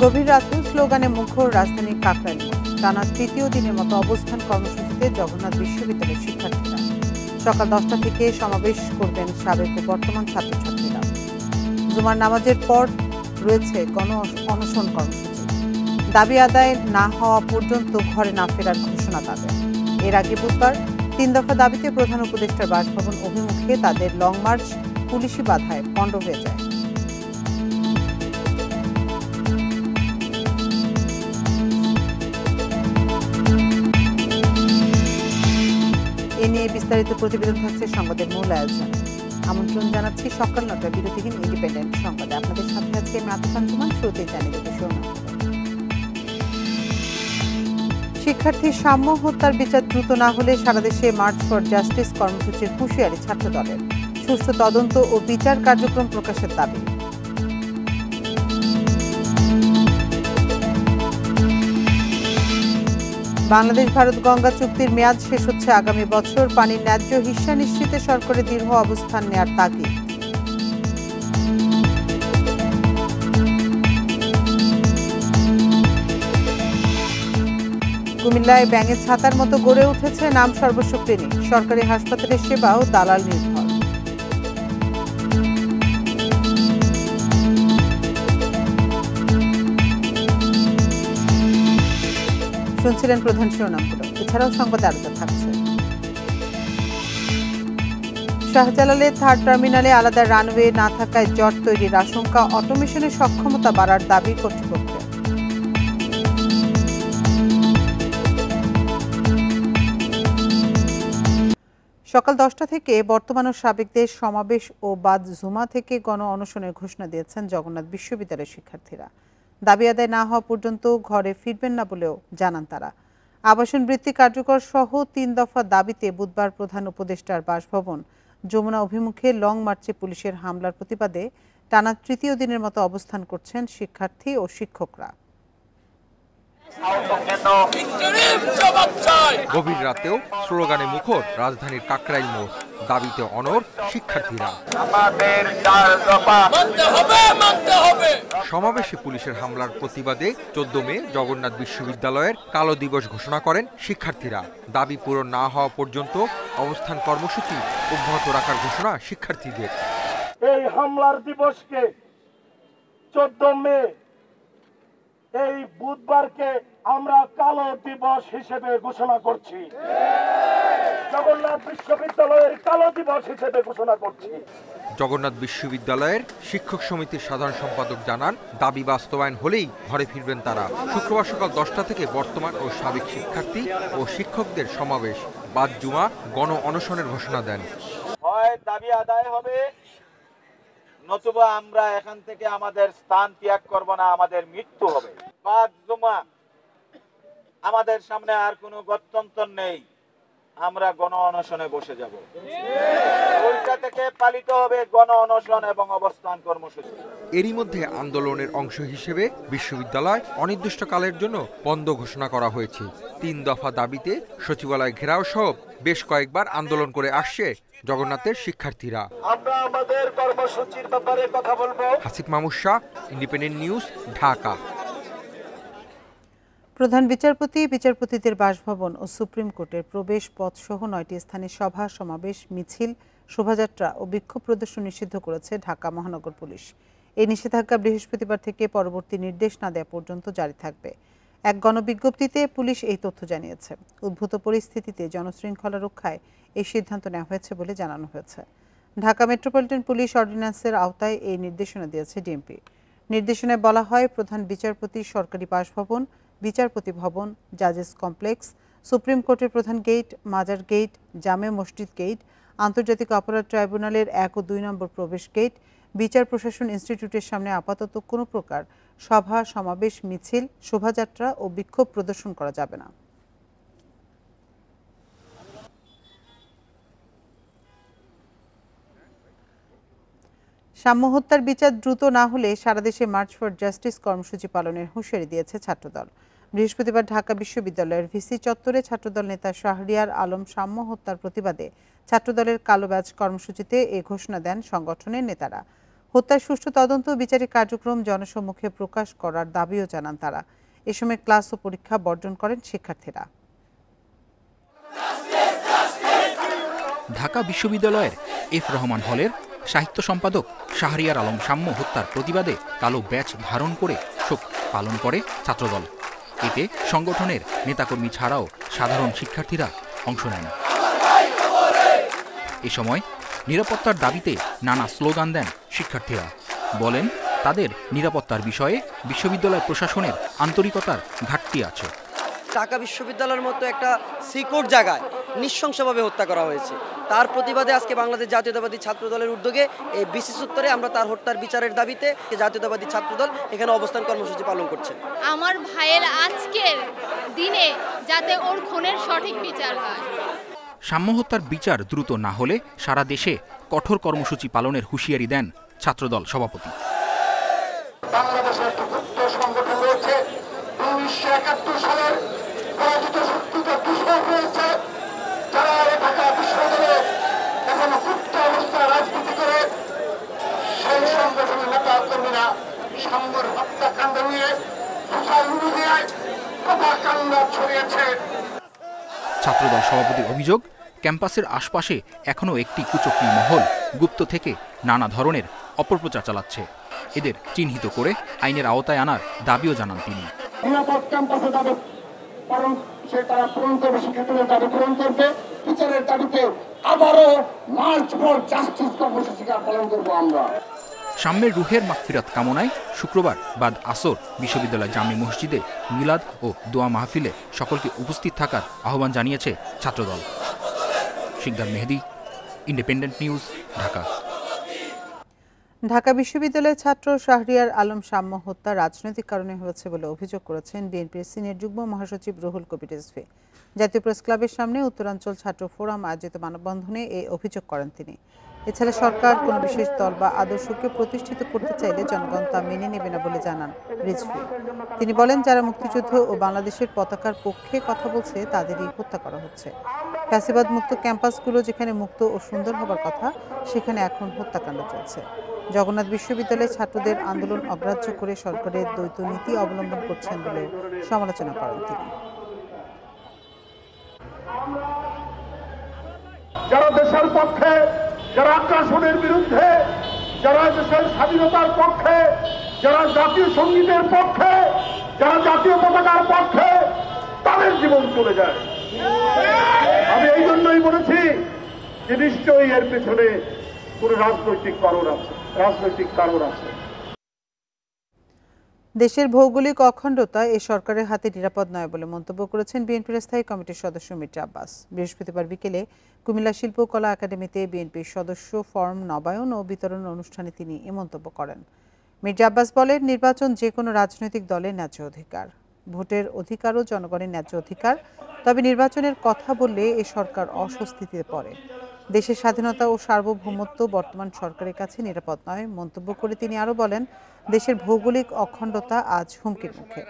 গভীর রাতে স্লোগানে মুখর রাজধানীর কাকরাইল মোড়। টানা তৃতীয় দিনের মতো অবস্থান কর্মসূচিতে জগন্নাথ বিশ্ববিদ্যালয়ের শিক্ষার্থীরা। সকাল 10টা থেকে সমাবেশ করবেন সাবেক ও বর্তমান ছাত্রছাত্রীরা। জুমার নামাজের পর রয়েছে গণ অনশন কর্মসূচি। দাবি আদায় না হওয়া পর্যন্ত ঘরে না ফেরার ঘোষণা তাদের। এর আগে বুধবার 3 দফা দাবিতে প্রধান উপদেষ্টার বাসভবন অভিমুখে তাদের লং মার্চ পুলিশি বাধায় পণ্ড হয়ে যায়। এ নিয়ে বিস্তারিত প্রতিবেদন থাকছে সংবাদের মূল আয়োজনে। আমন্ত্রণ জানাচ্ছি সকাল 9টায় বিরতিহীন ইন্ডিপেন্ডেন্ট সংবাদে। আপনাদের সাথে আছি আমি আতিফান জুমান। শুরুতেই জানিয়ে দেব শিরোনাম। শিক্ষার্থী সাম্য হত্যার বিচার দ্রুত না হলে সারা দেশে মার্চ ফর জাস্টিস কর্মসূচির হুঁশিয়ারি ছাত্রদলের। সুষ্ঠু তদন্ত ও বিচার কার্যক্রম প্রকাশের দাবি। বাংলাদেশ ভারত গঙ্গা চুক্তির মেয়াদ শেষ হচ্ছে আগামী বছর। পানির ন্যায্য হিস্যা নিশ্চিতে সরকারের দৃঢ় অবস্থান নেয়ার তাগিদ। কুমিল্লায় ব্যাঙের ছাতার মতো গড়ে উঠেছে নাম সর্বস্ব ক্লিনিক। সরকারি হাসপাতালের সেবাও দালাল নির্ভর। শুনছিলেন প্রধান শিরোনামগুলো। এছাড়াও সংবাদে আরও থাকছে। শাহজালালের 3rd টার্মিনালে আলাদা রানওয়ে না থাকায় জট তৈরির আশঙ্কা। অটোমেশনের সক্ষমতা বাড়ার দাবি কর্তৃপক্ষের। সকাল 10টা থেকে বর্তমান ও সাবেকদের সমাবেশ ও বাদ জুমা থেকে গণ অনশনের ঘোষণা দিয়েছেন জগন্নাথ বিশ্ববিদ্যালয়ের শিক্ষার্থীরা। দাবি আদায় না হওয়া পর্যন্ত ঘরে ফিরবেন না বলেও জানান তারা। আবাসন বৃত্তি কার্যকর সহ 3 দফা দাবিতে বুধবার প্রধান উপদেষ্টার বাসভবন যমুনা অভিমুখে লং মার্চে পুলিশের হামলার প্রতিবাদে টানা তৃতীয় দিনের মতো অবস্থান করছেন শিক্ষার্থী ও শিক্ষকরা। গভীর রাতেও স্লোগানে মুখর রাজধানীর কাকরাইল মোড়। দাবিতে অনড় শিক্ষার্থীরা। সমাবেশে পুলিশের হামলার প্রতিবাদে 14 মে জগন্নাথ বিশ্ববিদ্যালয়ের কালো দিবস ঘোষণা করেন শিক্ষার্থীরা। দাবি পূরণ না হওয়া পর্যন্ত অবস্থান কর্মসূচি অব্যাহত রাখার ঘোষণা শিক্ষার্থীদের। এই হামলার দিবসকে 14 মে এই বুধবারকে আমরা কালো দিবস হিসেবে ঘোষণা করছি। জগন্নাথ বিশ্ববিদ্যালয়ের কালো দিবস হিসেবে ঘোষণা করছি। জগন্নাথ বিশ্ববিদ্যালয়ের শিক্ষক সমিতির সাধারণ সম্পাদক জানান, দাবি বাস্তবায়ন হলেই ঘরে ফিরবেন তারা। শুক্রবার সকাল 10টা থেকে বর্তমান ও সাবেক শিক্ষার্থী ও শিক্ষকদের সমাবেশ, বাদ জুমা গণ অনশনের ঘোষণা দেন। হয় দাবি আদায় হবে, নতুবা আমরা এখান থেকে আমাদের স্থান ত্যাগ করব না, আমাদের মৃত্যু হবে। বাদ জুমা আমাদের সামনে আর কোনো গত্যন্তর নেই, আমরা গণ অনশনে বসে যাব। ওইটা থেকে পালিত হবে গণ অনশন এবং অবস্থান কর্মসূচি। এরই মধ্যে আন্দোলনের অংশ হিসেবে বিশ্ববিদ্যালয় অনির্দিষ্টকালের জন্য বন্ধ ঘোষণা করা হয়েছে। 3 দফা দাবিতে সচিবালয় ঘেরাও সহ বেশ কয়েকবার আন্দোলন করে আসছে জগন্নাথের শিক্ষার্থীরা। আমরা আমাদের কর্মসূচির ব্যাপারে কথা বলবো। Hasif Mahmud Shah, independent news, Dhaka. প্রধান বিচারপতি, বিচারপতিদের বাসভবন ও সুপ্রিম কোর্টের প্রবেশ পথ সহ 9টি স্থানে সভা, সমাবেশ, মিছিল, শোভাযাত্রা ও বিক্ষোভ প্রদর্শন নিষিদ্ধ করেছে ঢাকা মহানগর পুলিশ। এই নিষেধাজ্ঞা বৃহস্পতিবার থেকে পরবর্তী নির্দেশ না দেওয়া পর্যন্ত জারি থাকবে। এক গণবিজ্ঞপ্তিতে পুলিশ এই তথ্য জানিয়েছে। উদ্ভূত পরিস্থিতিতে জনশৃঙ্খলা রক্ষায় এই সিদ্ধান্ত নেওয়া হয়েছে বলে জানানো হয়েছে। ঢাকা মেট্রোপলিটন পুলিশ অর্ডিন্যান্সের আওতায় এই নির্দেশনা দিয়েছে ডিএমপি। নির্দেশনায় বলা হয়, প্রধান বিচারপতি সরকারি বাসভবন, বিচারপতি ভবন, জাজেস কমপ্লেক্স, সুপ্রিম কোর্টের প্রধান গেট, মাজার গেট, জামে মসজিদ গেট, আন্তর্জাতিক অপরাধ ট্রাইব্যুনালের 1 ও 2 নম্বর প্রবেশ গেট, বিচার প্রশাসন ইনস্টিটিউটের সামনে আপাতত কোনো প্রকার সভা, সমাবেশ, মিছিল, শোভাযাত্রা ও বিক্ষোভ প্রদর্শন করা যাবে না। সাম্য হত্যার বিচার দ্রুত না হলে সারা দেশে মার্চ ফর জাস্টিস কর্মসূচি পালনের হুঁশিয়ারি দিয়েছে ছাত্রদল। বৃহস্পতিবার ঢাকা বিশ্ববিদ্যালয়ের ভিসি চত্বরে ছাত্রদল নেতা শাহরিয়ার আলম সাম্য হত্যার প্রতিবাদে ছাত্রদলের কালো ব্যাজ কর্মসূচিতে এ ঘোষণা দেন সংগঠনের নেতারা। হত্যার সুষ্ঠু তদন্ত ও বিচারিক কার্যক্রম জনসম্মুখে প্রকাশ করার দাবিও জানান তারা। এ সময় ক্লাস ও পরীক্ষা বর্জন করেন শিক্ষার্থীরা। ঢাকা বিশ্ববিদ্যালয়ের এফ রহমান হলের সাহিত্য সম্পাদক শাহরিয়ার আলম সাম্য হত্যার প্রতিবাদে কালো ব্যাচ ধারণ করে শোক পালন করে ছাত্রদল। এতে সংগঠনের নেতাকর্মী ছাড়াও সাধারণ শিক্ষার্থীরা অংশ নেন। এ সময় নিরাপত্তার দাবিতে নানা স্লোগান দেন শিক্ষার্থীরা। বলেন তাদের নিরাপত্তার বিষয়ে বিশ্ববিদ্যালয় প্রশাসনের আন্তরিকতার ঘাটতি আছে। ঢাকা বিশ্ববিদ্যালয়ের মতো একটা সিকিউর জায়গায় নৃশংসভাবে হত্যা করা হয়েছে। তার প্রতিবাদে আজকে বাংলাদেশ জাতীয়তাবাদী ছাত্রদলের উদ্যোগে এই বিসিস উত্তরে আমরা তার হত্যার বিচারের দাবিতে জাতীয়তাবাদী ছাত্রদল এখানে অবস্থান কর্মসূচি পালন করছে। আমার ভাইয়ের আজকের দিনে যাতে ওর খুনের সঠিক বিচার হয়। সাম্য হত্যার বিচার দ্রুত না হলে সারা দেশে কঠোর কর্মসূচি পালনের হুঁশিয়ারি দেন ছাত্রদল সভাপতি। বাংলাদেশের একটি ক্ষুদ্র সংগঠন রয়েছে 1971 সালের পরাজিত শক্তিতে দূষণ রয়েছে, যারা ঢাকা বিশ্ববিদ্যালয়ে এখনো ক্ষুদ্র অবস্থায় রাজনীতি করে। সেই সংগঠনের নেতা কর্মীরা সাম্যর হত্যাকাণ্ড নিয়ে সোশ্যাল মিডিয়ায় প্রপাগান্ডা ছড়িয়েছে। ছাত্রদল সভাপতির অভিযোগ, ক্যাম্পাসের আশপাশে এখনও একটি কুচক্রী মহল গুপ্ত থেকে নানা ধরনের অপপ্রচার চালাচ্ছে। এদের চিহ্নিত করে আইনের আওতায় আনার দাবিও জানান তিনি। নিরাপদ ক্যাম্পাসে দাবি পালন সে তারা পূরণ করবে, শিক্ষার্থীদের দাবি পূরণ করবে। বিচারের দাবিতে আবারও মার্চ ফর জাস্টিস কর্মসূচি পালন করবো আমরা। সাম্যের রুহের মাগফিরাত কামনায় শুক্রবার বাদ আসর বিশ্ববিদ্যালয় জামে মসজিদে মিলাদ ও দোয়া মাহফিলে সকলকে উপস্থিত থাকার আহ্বান জানিয়েছে ছাত্রদল। শিকদার মেহেদি, ইন্ডিপেন্ডেন্ট নিউজ, ঢাকা। ঢাকা বিশ্ববিদ্যালয়ের ছাত্র শাহরিয়ার আলম সাম্য হত্যা রাজনৈতিক কারণে হয়েছে বলে অভিযোগ করেছেন বিএনপির সিনিয়র যুগ্ম মহাসচিব রুহুল কবির রিজভী। জাতীয় প্রেস ক্লাবের সামনে উত্তরাঞ্চল ছাত্র ফোরাম আয়োজিত মানববন্ধনে এই অভিযোগ করেন তিনি। এছাড়া সরকার কোনো বিশেষ দল বা আদর্শকে প্রতিষ্ঠিত করতে চাইলে জনগণ তা মেনে নেবে না বলে জানান রিজভী। তিনি বলেন, যারা মুক্তিযুদ্ধ ও বাংলাদেশের পতাকার পক্ষে কথা বলছে তাদেরই হত্যা করা হচ্ছে। ফ্যাসিবাদ মুক্ত ক্যাম্পাসগুলো যেখানে মুক্ত ও সুন্দর হবার কথা, সেখানে এখন হত্যাকাণ্ড চলছে। জগন্নাথ বিশ্ববিদ্যালয়ের ছাত্রদের আন্দোলন অগ্রাহ্য করে সরকারের দ্বৈত নীতি অবলম্বন করছেন বলে সমালোচনা করেন তিনি। যারা দেশের পক্ষে, যারা আগ্রাসনের বিরুদ্ধে, যারা দেশের স্বাধীনতার পক্ষে, যারা জাতীয় সঙ্গীতের পক্ষে, যারা জাতীয় পতাকার পক্ষে, তাদের জীবন চলে যায়। আমি এই জন্যই বলেছি যে নিশ্চয়ই এর পেছনে কোন রাজনৈতিক কারণ আছে। দেশের ভৌগোলিক অখণ্ডতা এ সরকারের হাতে নিরাপদ নয় বলে মন্তব্য করেছেন বিএনপির স্থায়ী কমিটির সদস্য মির্জা আব্বাস। বৃহস্পতিবার বিকেলে কুমিল্লা শিল্পকলা একাডেমিতে বিএনপির সদস্য ফর্ম নবায়ন ও বিতরণ অনুষ্ঠানে তিনি এ মন্তব্য করেন। মির্জা আব্বাস বলেন, নির্বাচন যে কোনো রাজনৈতিক দলের ন্যায্য অধিকার, ভোটের অধিকারও জনগণের ন্যায্য অধিকার। তবে নির্বাচনের কথা বললে এ সরকার অস্বস্তিতে পড়ে। দেশের স্বাধীনতা ও সার্বভৌমত্ব বর্তমান সরকারের কাছে নিরাপদ নয় মন্তব্য করে তিনি আরও বলেন, দেশের ভৌগোলিক অখণ্ডতা আজ হুমকির মুখে।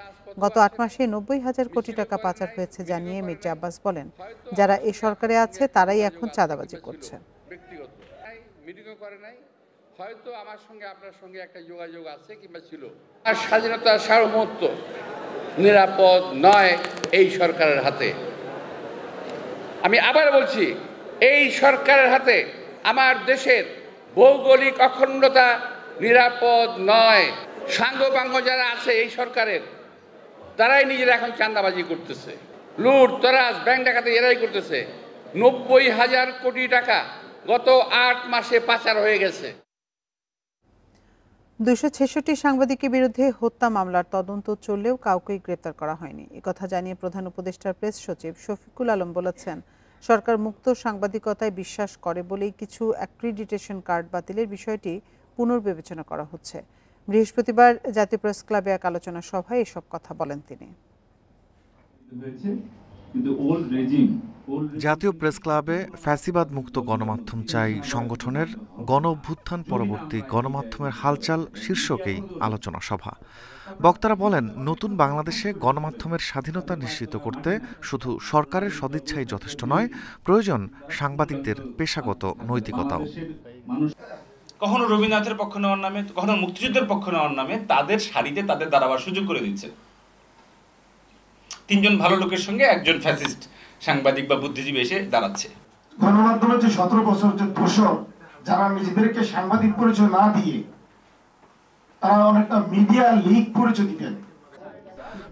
গত ৮ মাসে ৯০,০০০ কোটি টাকা পাচার হয়েছে জানিয়ে মির্জা আব্বাস বলেন, যারা এ সরকারে আছে তারাই এখন চাঁদাবাজি করছে। হয়তো আমার সঙ্গে আপনার সঙ্গে একটা যোগাযোগ আছে কিংবা ছিল। আর স্বাধীনতার সার্বভৌমত্ব নিরাপদ নয় এই সরকারের হাতে। আমি আবার বলছি, এই সরকারের হাতে আমার দেশের ভৌগোলিক অখণ্ডতা নিরাপদ নয়। সাঙ্গপাঙ্গ যারা আছে এই সরকারের, তারাই নিজেরা এখন চাঁদাবাজি করতেছে, লুট তরাজ ব্যাংক ডাকাতি এরাই করতেছে। ৯০,০০০ কোটি টাকা গত ৮ মাসে পাচার হয়ে গেছে। ২৬৬ সাংবাদিকের বিরুদ্ধে হত্যা মামলার তদন্ত চললেও কাউকেই গ্রেপ্তার করা হয়নি। একথা জানিয়ে প্রধান উপদেষ্টার প্রেস সচিব শফিকুল আলম বলেছেন, সরকার মুক্ত সাংবাদিকতায় বিশ্বাস করে বলেই কিছু অ্যাক্রিডিটেশন কার্ড বাতিলের বিষয়টি পুনর্বিবেচনা করা হচ্ছে। বৃহস্পতিবার জাতীয় প্রেস ক্লাবে এক আলোচনা সভায় এসব কথা বলেন তিনি। জাতীয় প্রেস ক্লাবে ফ্যাসিবাদ মুক্ত গণমাধ্যম চাই সংগঠনের গণ অভ্যুত্থান পরবর্তী গণমাধ্যমের হালচাল শীর্ষকেই আলোচনা সভা। বক্তারা বলেন, নতুন বাংলাদেশে গণমাধ্যমের স্বাধীনতা নিশ্চিত করতে শুধু সরকারের সদিচ্ছাই যথেষ্ট নয়, প্রয়োজন সাংবাদিকদের পেশাগত নৈতিকতাও। কখনো রবীন্দ্রনাথের পক্ষ নেওয়ার নামে, কখনো মুক্তিযুদ্ধের পক্ষ নেওয়ার নামে তাদের সারিতে তাদের দাঁড়াবার সুযোগ করে দিচ্ছে। 3 জন ভালো লোকের সঙ্গে একজন ফ্যাসিস্ট সাংবাদিক বা বুদ্ধিজীবী এসে দাঁড়াচ্ছে। গণমাধ্যমের যে 17 বছর যে দোষর, যারা নিজেদেরকে সাংবাদিক পরিচয় না দিয়ে তারা অনেকটা মিডিয়া লিগ পরিচয় দিতেন।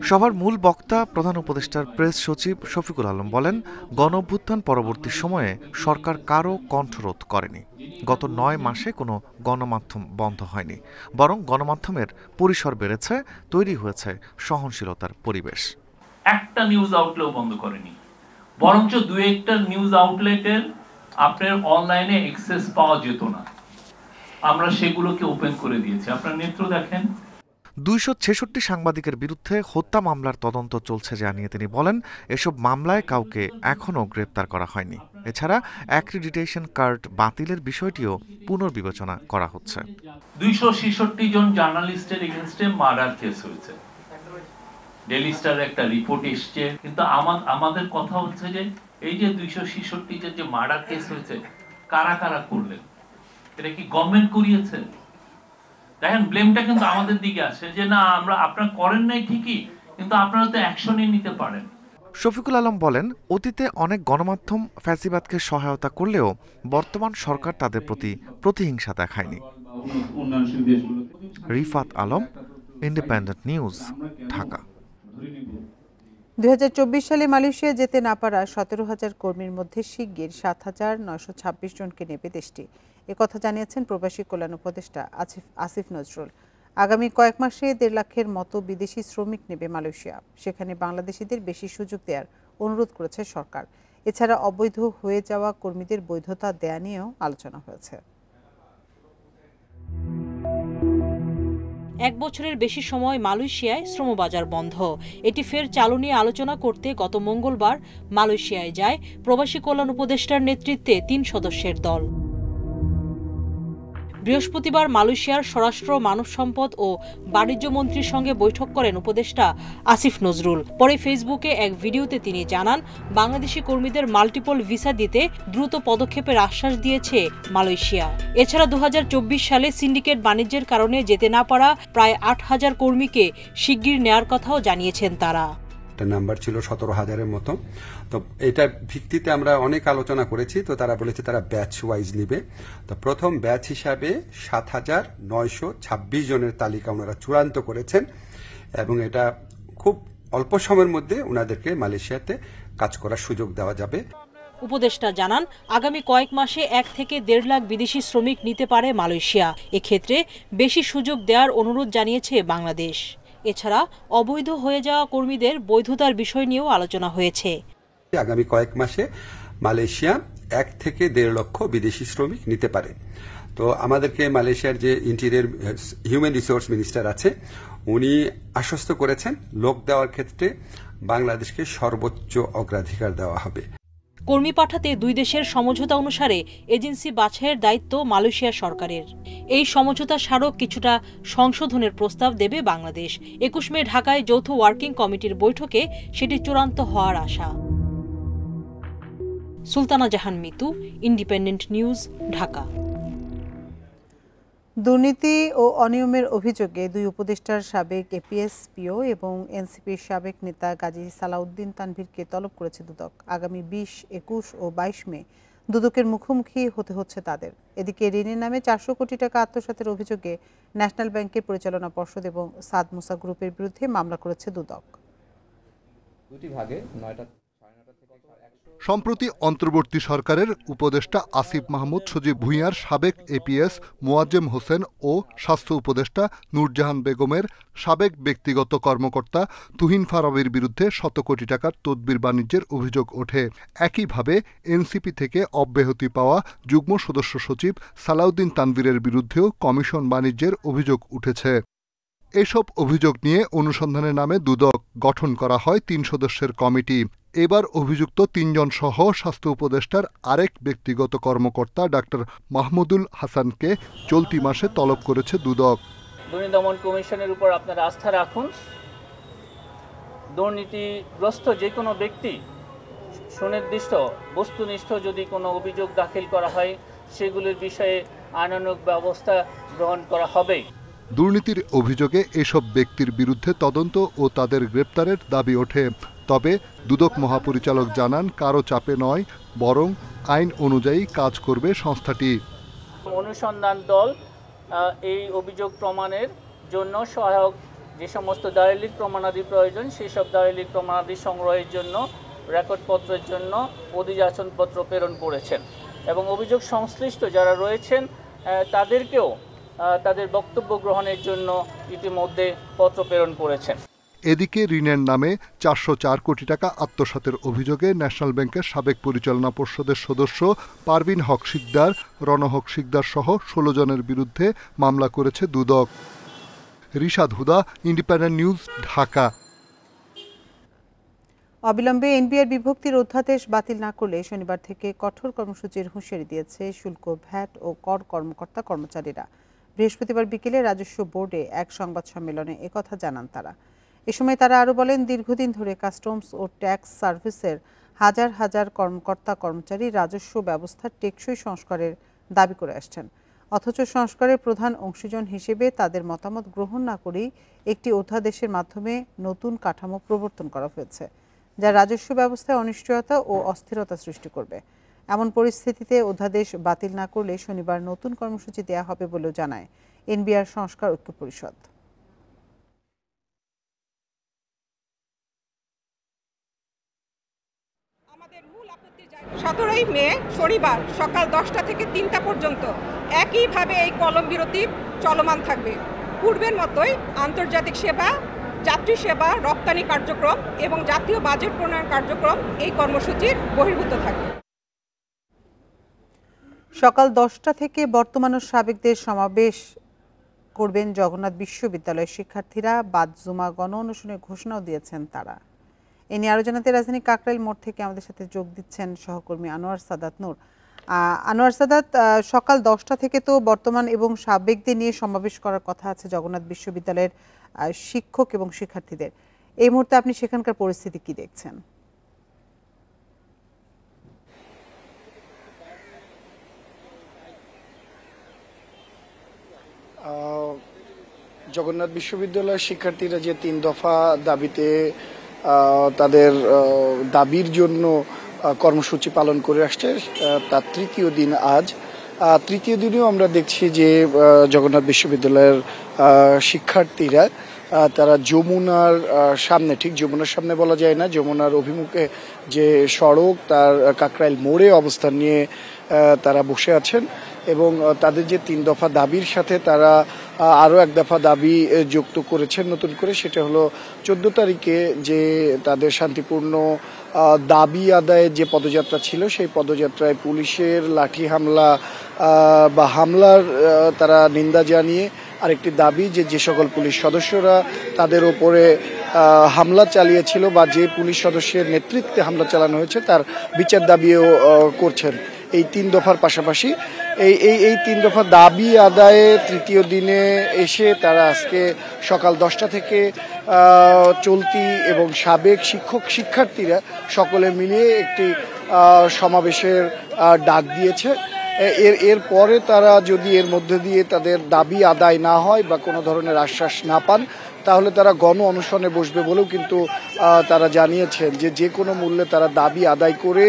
সভার মূল বক্তা প্রধান উপদেষ্টার প্রেস সচিব শফিকুল আলম বলেন, গণঅভ্যুত্থান পরবর্তী সময়ে সরকার কারও কণ্ঠরোধ করেনি। গত 9 মাসে কোনো গণমাধ্যম বন্ধ হয়নি, বরং গণমাধ্যমের পরিসর বেড়েছে, তৈরি হয়েছে সহনশীলতার পরিবেশ। একটা নিউজ আউটলেট বন্ধ করেনি, বরঞ্চ 2-1টা নিউজ আউটলেটের আপনার অনলাইনে অ্যাক্সেস পাওয়া যেত না, আমরা সেগুলোকে ওপেন করে দিয়েছি। আপনার নেত্র দেখেন। 266 সাংবাদিকের বিরুদ্ধে হত্যা মামলার তদন্ত চলছে জানিয়ে তিনি বলেন, এসব মামলায় কাউকে এখনও গ্রেপ্তার করা হয়নি। এছাড়া অ্যাক্রিডিটেশন কার্ড বাতিলের বিষয়টিও পুনর্বিবেচনা করা হচ্ছে। 266 জন জার্নালিস্টের এগেইনস্টে মার্ডার কেস হয়েছে, ডেইলি স্টারের একটা রিপোর্ট এসছে। কিন্তু আমাদের কথা হচ্ছে যে এই যে 266 জন যে মার্ডার কেস হয়েছে, কারা কারা করলেন? এটা কি গভর্নমেন্ট করিয়েছে? দেখেন, ব্লেমটা কিন্তু আমাদের দিকে আসে যে না, আপনারা করেন নাই ঠিকই, কিন্তু আপনারা তো অ্যাকশনই নিতে পারেন। শফিকুল আলম বলেন, অতীতে অনেক গণমাধ্যম ফ্যাসিবাদকে সহায়তা করলেও বর্তমান সরকার তাদের প্রতি প্রতিহিংসা দেখায়নি। Rifat Alam, independent news, Dhaka. 2024 সালে মালয়েশিয়া যেতে না পারা 17,000 কর্মীর মধ্যে শিগগির 7,926 জনকে নেবে দেশটি। একথা জানিয়েছেন প্রবাসী কল্যাণ উপদেষ্টা আসিফ নজরুল। আগামী কয়েক মাসে 1.5 লাখের মতো বিদেশি শ্রমিক নেবে মালয়েশিয়া। সেখানে বাংলাদেশিদের বেশি সুযোগ দেওয়ার অনুরোধ করেছে সরকার। এছাড়া অবৈধ হয়ে যাওয়া কর্মীদের বৈধতা দেয়া নিয়েও আলোচনা হয়েছে। 1 বছরের বেশি সময় মালয়েশিয়ায় শ্রমবাজার বন্ধ। এটি ফের চালু নিয়ে আলোচনা করতে গত মঙ্গলবার মালয়েশিয়ায় যায় প্রবাসী কল্যাণ উপদেষ্টার নেতৃত্বে 3 সদস্যের দল। বৃহস্পতিবার মালয়েশিয়ার স্বরাষ্ট্র, মানব সম্পদ ও বাণিজ্য মন্ত্রীর সঙ্গে বৈঠক করেন উপদেষ্টা আসিফ নজরুল। পরে ফেসবুকে এক ভিডিওতে তিনি জানান, বাংলাদেশি কর্মীদের মাল্টিপল ভিসা দিতে দ্রুত পদক্ষেপের আশ্বাস দিয়েছে মালয়েশিয়া। এছাড়া 2024 সালে সিন্ডিকেট বাণিজ্যের কারণে যেতে না পারা প্রায় 8,000 কর্মীকে শিগগির নেয়ার কথাও জানিয়েছেন তারা। নাম্বার ছিল 17,000-এর মতো। তো এটার ভিত্তিতে আমরা অনেক আলোচনা করেছি। তো তারা বলেছে তারা ব্যাচ ওয়াইজ নিবে। তো প্রথম ব্যাচ হিসাবে 7,926 জনের তালিকা ওনারা চূড়ান্ত করেছেন এবং এটা খুব অল্প সময়ের মধ্যে ওনাদেরকে মালয়েশিয়াতে কাজ করার সুযোগ দেওয়া যাবে। উপদেষ্টা জানান, আগামী কয়েক মাসে 1 থেকে 1.5 লাখ বিদেশি শ্রমিক নিতে পারে মালয়েশিয়া। এক্ষেত্রে বেশি সুযোগ দেওয়ার অনুরোধ জানিয়েছে বাংলাদেশ। এছাড়া অবৈধ হয়ে যাওয়া কর্মীদের বৈধতার বিষয় নিয়েও আলোচনা হয়েছে। আগামী কয়েক মাসে মালয়েশিয়া 1 থেকে 1.5 লক্ষ বিদেশি শ্রমিক নিতে পারে। তো আমাদেরকে মালয়েশিয়ার যে ইন্টেরিয়র হিউম্যান রিসোর্স মিনিস্টার আছে, উনি আশ্বস্ত করেছেন লোক দেওয়ার ক্ষেত্রে বাংলাদেশকে সর্বোচ্চ অগ্রাধিকার দেওয়া হবে। কর্মী পাঠাতে 2 দেশের সমঝোতা অনুসারে এজেন্সি বাছাইয়ের দায়িত্ব মালয়েশিয়া সরকারের। এই সমঝোতা স্মারক কিছুটা সংশোধনের প্রস্তাব দেবে বাংলাদেশ। 21 মে ঢাকায় যৌথ ওয়ার্কিং কমিটির বৈঠকে সেটি চূড়ান্ত হওয়ার আশা। সুলতানা জাহান মিতু, ইন্ডিপেন্ডেন্ট নিউজ, ঢাকা। দুর্নীতি ও অনিয়মের অভিযোগে 2 উপদেষ্টার সাবেক এপিএস পিও এবং এনসিপির সাবেক নেতা গাজী সালাউদ্দিন তানভীরকে তলব করেছে দুদক। আগামী 20, 21 ও 22 মে দুদকের মুখোমুখি হতে হচ্ছে তাদের। এদিকে ঋণের নামে 400 কোটি টাকা আত্মসাতের অভিযোগে ন্যাশনাল ব্যাংকের পরিচালনা পর্ষদ এবং সাদ মুসা গ্রুপের বিরুদ্ধে মামলা করেছে দুদক। সম্প্রতি অন্তর্বর্তী সরকারের উপদেষ্টা আসিফ মাহমুদ সজীব ভুঁইয়ার সাবেক এপিএস মোয়াজ্জেম হোসেন ও স্বাস্থ্য উপদেষ্টা নূরজাহান বেগমের সাবেক ব্যক্তিগত কর্মকর্তা তুহিন ফারাবির বিরুদ্ধে 100 কোটি টাকার তদবির বাণিজ্যের অভিযোগ ওঠে। একইভাবে এনসিপি থেকে অব্যাহতি পাওয়া যুগ্ম সদস্য সচিব সালাউদ্দিন তানভীরের বিরুদ্ধেও কমিশন বাণিজ্যের অভিযোগ উঠেছে। এসব অভিযোগ নিয়ে অনুসন্ধানের নামে দুদক গঠন করা হয় 3 সদস্যের কমিটি। এবার অভিযুক্ত 3 জন সহ স্বাস্থ্য উপদেষ্টার আরেক ব্যক্তিগত কর্মকর্তা ডাক্তার মাহমুদুল হাসানকে চলতি মাসে তলব করেছে দুদক। দুর্নীতি দমন কমিশনের উপর আপনারা আস্থা রাখুন। দুর্নীতিগ্রস্ত যে কোনো ব্যক্তি সুনির্দিষ্ট বস্তুনিষ্ঠ যদি কোনো অভিযোগ দাখিল করা হয়, সেগুলির বিষয়ে আইনানুগ ব্যবস্থা গ্রহণ করা হবে। দুর্নীতির অভিযোগে এসব ব্যক্তির বিরুদ্ধে তদন্ত ও তাদের গ্রেপ্তারের দাবি ওঠে। তবে দুদক মহাপরিচালক জানান, কারো চাপে নয়, বরং আইন অনুযায়ী কাজ করবে সংস্থাটি। অনুসন্ধান দল এই অভিযোগ প্রমাণের জন্য সহায়ক যে সমস্ত দালিলিক প্রমাণাদি প্রয়োজন সেই সব দালিলিক প্রমাণাদি সংগ্রহের জন্য রেকর্ডপত্রের জন্য অধিযাচনপত্র প্রেরণ করেছেন এবং অভিযোগ সংশ্লিষ্ট যারা রয়েছেন তাদেরকেও তাদের বক্তব্য গ্রহণের জন্য ইতিমধ্যে পত্র প্রেরণ করেছেন। এদিকে ঋণের নামে 404 কোটি টাকা আত্মসাতের অভিযোগে ন্যাশনাল ব্যাংকের সাবেক পরিচালনা পর্ষদের সদস্য পারভিন হক শিকদার, রণহক শিকদার সহ 16 জনের বিরুদ্ধে মামলা করেছে দুদক। রিশাদ হুদা, ইন্ডিপেন্ডেন্ট নিউজ, ঢাকা। অবিলম্বে এনবিআর বিভক্তির অধ্যাদেশ বাতিল না করলে শনিবার থেকে কঠোর কর্মসূচির হুঁশিয়ারি দিয়েছে শুল্ক, ভ্যাট ও কর কর্মকর্তা কর্মচারীরা। বৃহস্পতিবার বিকেলে রাজস্ব বোর্ডে এক সংবাদ সম্মেলনে একথা জানান তারা। এ সময় তারা আরও বলেন, দীর্ঘদিন ধরে কাস্টমস ও ট্যাক্স সার্ভিসের হাজার হাজার কর্মকর্তা কর্মচারী রাজস্ব ব্যবস্থার টেকসই সংস্কারের দাবি করে আসছেন, অথচ সংস্কারের প্রধান অংশীজন হিসেবে তাদের মতামত গ্রহণ না করেই একটি অধ্যাদেশের মাধ্যমে নতুন কাঠামো প্রবর্তন করা হয়েছে, যা রাজস্ব ব্যবস্থায় অনিশ্চয়তা ও অস্থিরতা সৃষ্টি করবে। এমন পরিস্থিতিতে অধ্যাদেশ বাতিল না করলে শনিবার নতুন কর্মসূচি দেয়া হবে বলেও জানায় এনবিআর সংস্কার ঐক্য পরিষদ। 17 মে শনিবার সকাল 10টা থেকে 3টা পর্যন্ত একইভাবে এই কলম বিরতি চলমান থাকবে। পূর্বের মতোই আন্তর্জাতিক সেবা, যাত্রী সেবা, রপ্তানি কার্যক্রম এবং জাতীয় বাজেট প্রণয়ন কার্যক্রম এই কর্মসূচির বহির্ভূত থাকবে। সকাল 10টা থেকে বর্তমান ও সাবেকদের সমাবেশ করবেন জগন্নাথ বিশ্ববিদ্যালয়ের শিক্ষার্থীরা। বাদ জুমা গণ অনশনের ঘোষণাও দিয়েছেন তারা। এ নিয়ে আরও জানাতে রাজধানী কাকরাইল মোড় থেকে আমাদের সাথে যোগ দিচ্ছেন সহকর্মী আনোয়ার সাদাত নূর। আনোয়ার সাদাত, সকাল 10টা থেকে তো বর্তমান এবং সাবেকদের নিয়ে সমাবেশ করার কথা আছে জগন্নাথ বিশ্ববিদ্যালয়ের শিক্ষক এবং শিক্ষার্থীদের। এই মুহূর্তে আপনি সেখানকার পরিস্থিতি কি দেখছেন? জগন্নাথ বিশ্ববিদ্যালয়ের শিক্ষার্থীরা যে 3 দফা দাবিতে তাদের দাবির জন্য কর্মসূচি পালন করে আসছে, তার তৃতীয় দিন আজ। তৃতীয় দিনেও আমরা দেখছি যে জগন্নাথ বিশ্ববিদ্যালয়ের শিক্ষার্থীরা তারা যমুনার সামনে, ঠিক যমুনার সামনে বলা যায় না, যমুনার অভিমুখে যে সড়ক তার কাকরাইল মোড়ে অবস্থান নিয়ে তারা বসে আছেন এবং তাদের যে 3 দফা দাবির সাথে তারা আরও 1 দফা দাবি যুক্ত করেছেন নতুন করে। সেটা হলো 14 তারিখে যে তাদের শান্তিপূর্ণ দাবি আদায়ের যে পদযাত্রা ছিল, সেই পদযাত্রায় পুলিশের লাঠি হামলা বা হামলার তারা নিন্দা জানিয়ে আরেকটি দাবি যে সকল পুলিশ সদস্যরা তাদের উপরে হামলা চালিয়েছিল বা যে পুলিশ সদস্যের নেতৃত্বে হামলা চালানো হয়েছে তার বিচার দাবিও করছেন। এই 3 দফার পাশাপাশি এই 3 দফা দাবি আদায়ে তৃতীয় দিনে এসে তারা আজকে সকাল 10টা থেকে চলতি এবং সাবেক শিক্ষক শিক্ষার্থীরা সকলে মিলিয়ে একটি সমাবেশের ডাক দিয়েছে। এর পরে তারা যদি এর মধ্যে দিয়ে তাদের দাবি আদায় না হয় বা কোনো ধরনের আশ্বাস না পান, তাহলে তারা গণ অনশনে বসবে বলেও কিন্তু তারা জানিয়েছেন যে কোনো মূল্যে তারা দাবি আদায় করে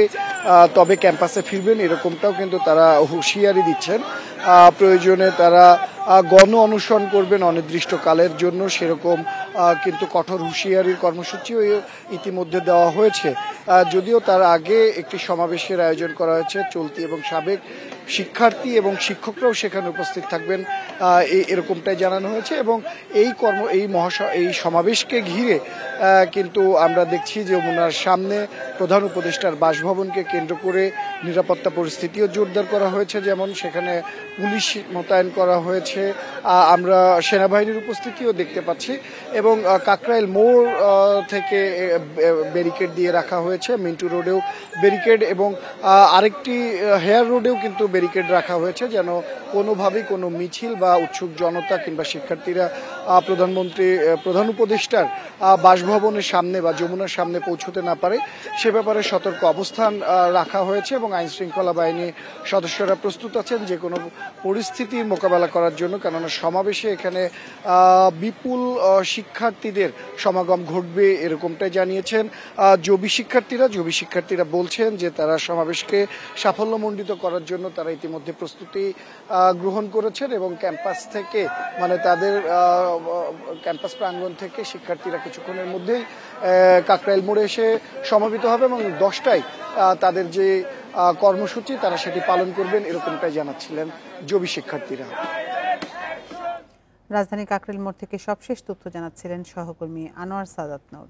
তবে ক্যাম্পাসে ফিরবেন, এরকমটাও কিন্তু তারা হুঁশিয়ারি দিচ্ছেন। প্রয়োজনে তারা গণ অনশন করবেন অনির্দিষ্টকালের জন্য, সেরকম কিন্তু কঠোর হুঁশিয়ারির কর্মসূচিও ইতিমধ্যে দেওয়া হয়েছে। যদিও তার আগে একটি সমাবেশের আয়োজন করা হয়েছে, চলতি এবং সাবেক শিক্ষার্থী এবং শিক্ষকরাও সেখানে উপস্থিত থাকবেন এরকমটাই জানানো হয়েছে। এবং এই সমাবেশকে ঘিরে কিন্তু আমরা দেখছি যে যমুনার সামনে প্রধান উপদেষ্টার বাসভবনকে কেন্দ্র করে নিরাপত্তা পরিস্থিতিও জোরদার করা হয়েছে, যেমন সেখানে পুলিশ মোতায়েন করা হয়েছে, আমরা সেনাবাহিনীর উপস্থিতিও দেখতে পাচ্ছি এবং কাকরাইল মোড় থেকে ব্যারিকেড দিয়ে রাখা হয়েছে, মিন্টু রোডেও ব্যারিকেড এবং আরেকটি হেয়ার রোডেও কিন্তু ব্যারিকেড রাখা হয়েছে যেন কোনোভাবেই কোনো মিছিল বা উৎসুক জনতা কিংবা শিক্ষার্থীরা প্রধান উপদেষ্টার বাসভবনের সামনে বা যমুনার সামনে পৌঁছতে না পারে সে ব্যাপারে সতর্ক অবস্থান রাখা হয়েছে এবং আইন শৃঙ্খলা বাহিনী সদস্যরা প্রস্তুত আছেন যে কোনো পরিস্থিতির মোকাবেলা করার জন্য, কেননা সমাবেশে এখানে বিপুল শিক্ষার্থীদের সমাগম ঘটবে এরকমটাই জানিয়েছেন জবি শিক্ষার্থীরা বলছেন যে তারা সমাবেশকে সাফল্যমণ্ডিত করার জন্য তারা ইতিমধ্যে প্রস্তুতি গ্রহণ করেছেন এবং ক্যাম্পাস থেকে মানে তাদের ক্যাম্পাস প্রাঙ্গণ থেকে শিক্ষার্থীরা কিছুক্ষণের মধ্যেই কাকরাইল মোড়ে এসে সমবেত হবে এবং 10টায় তাদের যে কর্মসূচি তারা সেটি পালন করবেন এরকমটাই জানাচ্ছিলেন জবি শিক্ষার্থীরা। রাজধানী কাকরাইল মোড় থেকে সবশেষ তথ্য জানাচ্ছিলেন সহকর্মী আনোয়ার সাদাত নূর।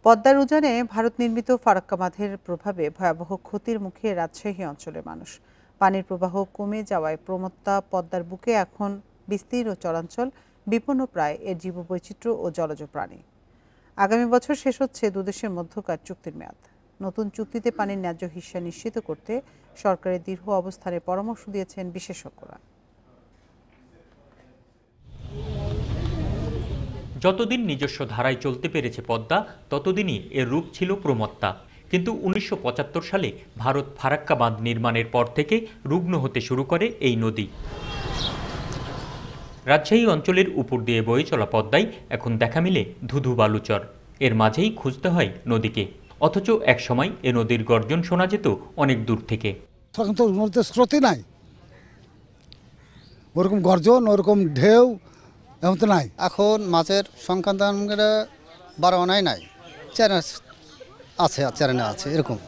পদ্মার উজানে ভারত নির্মিত ফারাক্কা বাঁধের প্রভাবে ভয়াবহ ক্ষতির মুখে রাজশাহী অঞ্চলের মানুষ। পানির প্রবাহ কমে যাওয়ায় প্রমত্তা পদ্মার বুকে এখন বিস্তীর্ণ চরাঞ্চল, বিপন্ন প্রায় এর জীববৈচিত্র্য ও জলজ প্রাণী। আগামী বছর শেষ হচ্ছে দুদেশের মধ্যকার চুক্তির মেয়াদ। নতুন চুক্তিতে পানির ন্যায্য হিস্যা নিশ্চিত করতে সরকারের দৃঢ় অবস্থানের পরামর্শ দিয়েছেন বিশেষজ্ঞরা। যতদিন নিজস্ব ধারায় চলতে পেরেছে পদ্মা, ততদিনই এর রূপ ছিল প্রমত্তা। কিন্তু 1975 সালে ভারত ফারাক্কা বাঁধ নির্মাণের পর থেকে রুগ্ন হতে শুরু করে এই নদী। রাজশাহী অঞ্চলের উপর দিয়ে বয়ে চলা পদ্মায় এখন দেখা মিলে ধুধু বালুচর। এর মাঝেই খুঁজতে হয় নদীকে, অথচ এক সময় এ নদীর গর্জন শোনা যেত অনেক দূর থেকে। তখন তো নদীতে স্রোতই নাই, ওরকম গর্জন ওরকম ঢেউ এমন তো নাই। এখন মাছের সংখ্যা বাড়ানোই নাই, চ্যানেল আছে এরকম।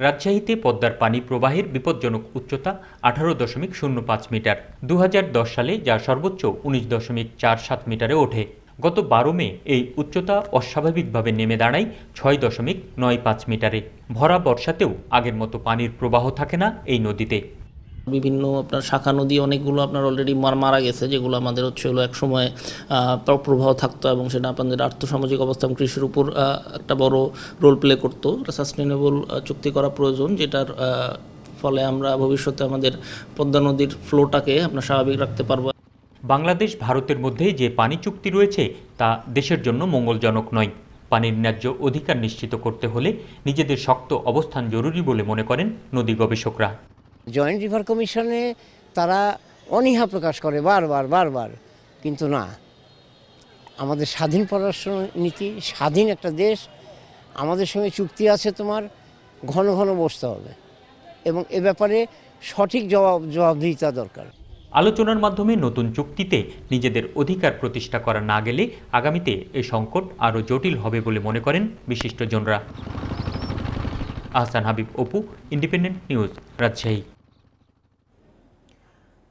রাজশাহীতে পদ্মার পানি প্রবাহের বিপজ্জনক উচ্চতা 18.05 মিটার। 2010 সালে যা সর্বোচ্চ 19.47 মিটারে ওঠে। গত 12 মে এই উচ্চতা অস্বাভাবিকভাবে নেমে দাঁড়ায় 6.95 মিটারে। ভরা বর্ষাতেও আগের মতো পানির প্রবাহ থাকে না এই নদীতে। বিভিন্ন আপনার শাখা নদী অনেকগুলো আপনার অলরেডি মারা গেছে, যেগুলো আমাদের হচ্ছে হলো এক সময় প্রবাহ থাকতো এবং সেটা আপনাদের আর্থসামাজিক অবস্থা কৃষির উপর একটা বড় রোল প্লে করতো। সাস্টেনেবল চুক্তি করা প্রয়োজন, যেটার ফলে আমরা ভবিষ্যতে আমাদের পদ্মা নদীর ফ্লোটাকে আমরা স্বাভাবিক রাখতে পারবো। বাংলাদেশ ভারতের মধ্যে যে পানি চুক্তি রয়েছে তা দেশের জন্য মঙ্গলজনক নয়। পানির ন্যায্য অধিকার নিশ্চিত করতে হলে নিজেদের শক্ত অবস্থান জরুরি বলে মনে করেন নদী গবেষকরা। জয়েন্ট রিভার কমিশনে তারা অনীহা প্রকাশ করে বারবার, কিন্তু না, আমাদের স্বাধীন পররাষ্ট্র নীতি, স্বাধীন একটা দেশ, আমাদের সঙ্গে চুক্তি আছে, তোমার ঘন ঘন বসতে হবে এবং এ ব্যাপারে সঠিক জবাবদিহিতা দরকার। আলোচনার মাধ্যমে নতুন চুক্তিতে নিজেদের অধিকার প্রতিষ্ঠা করা না গেলে আগামীতে এই সংকট আরও জটিল হবে বলে মনে করেন বিশিষ্টজনরা। Ahsan Habib, Apu, independent news, Rajshahi.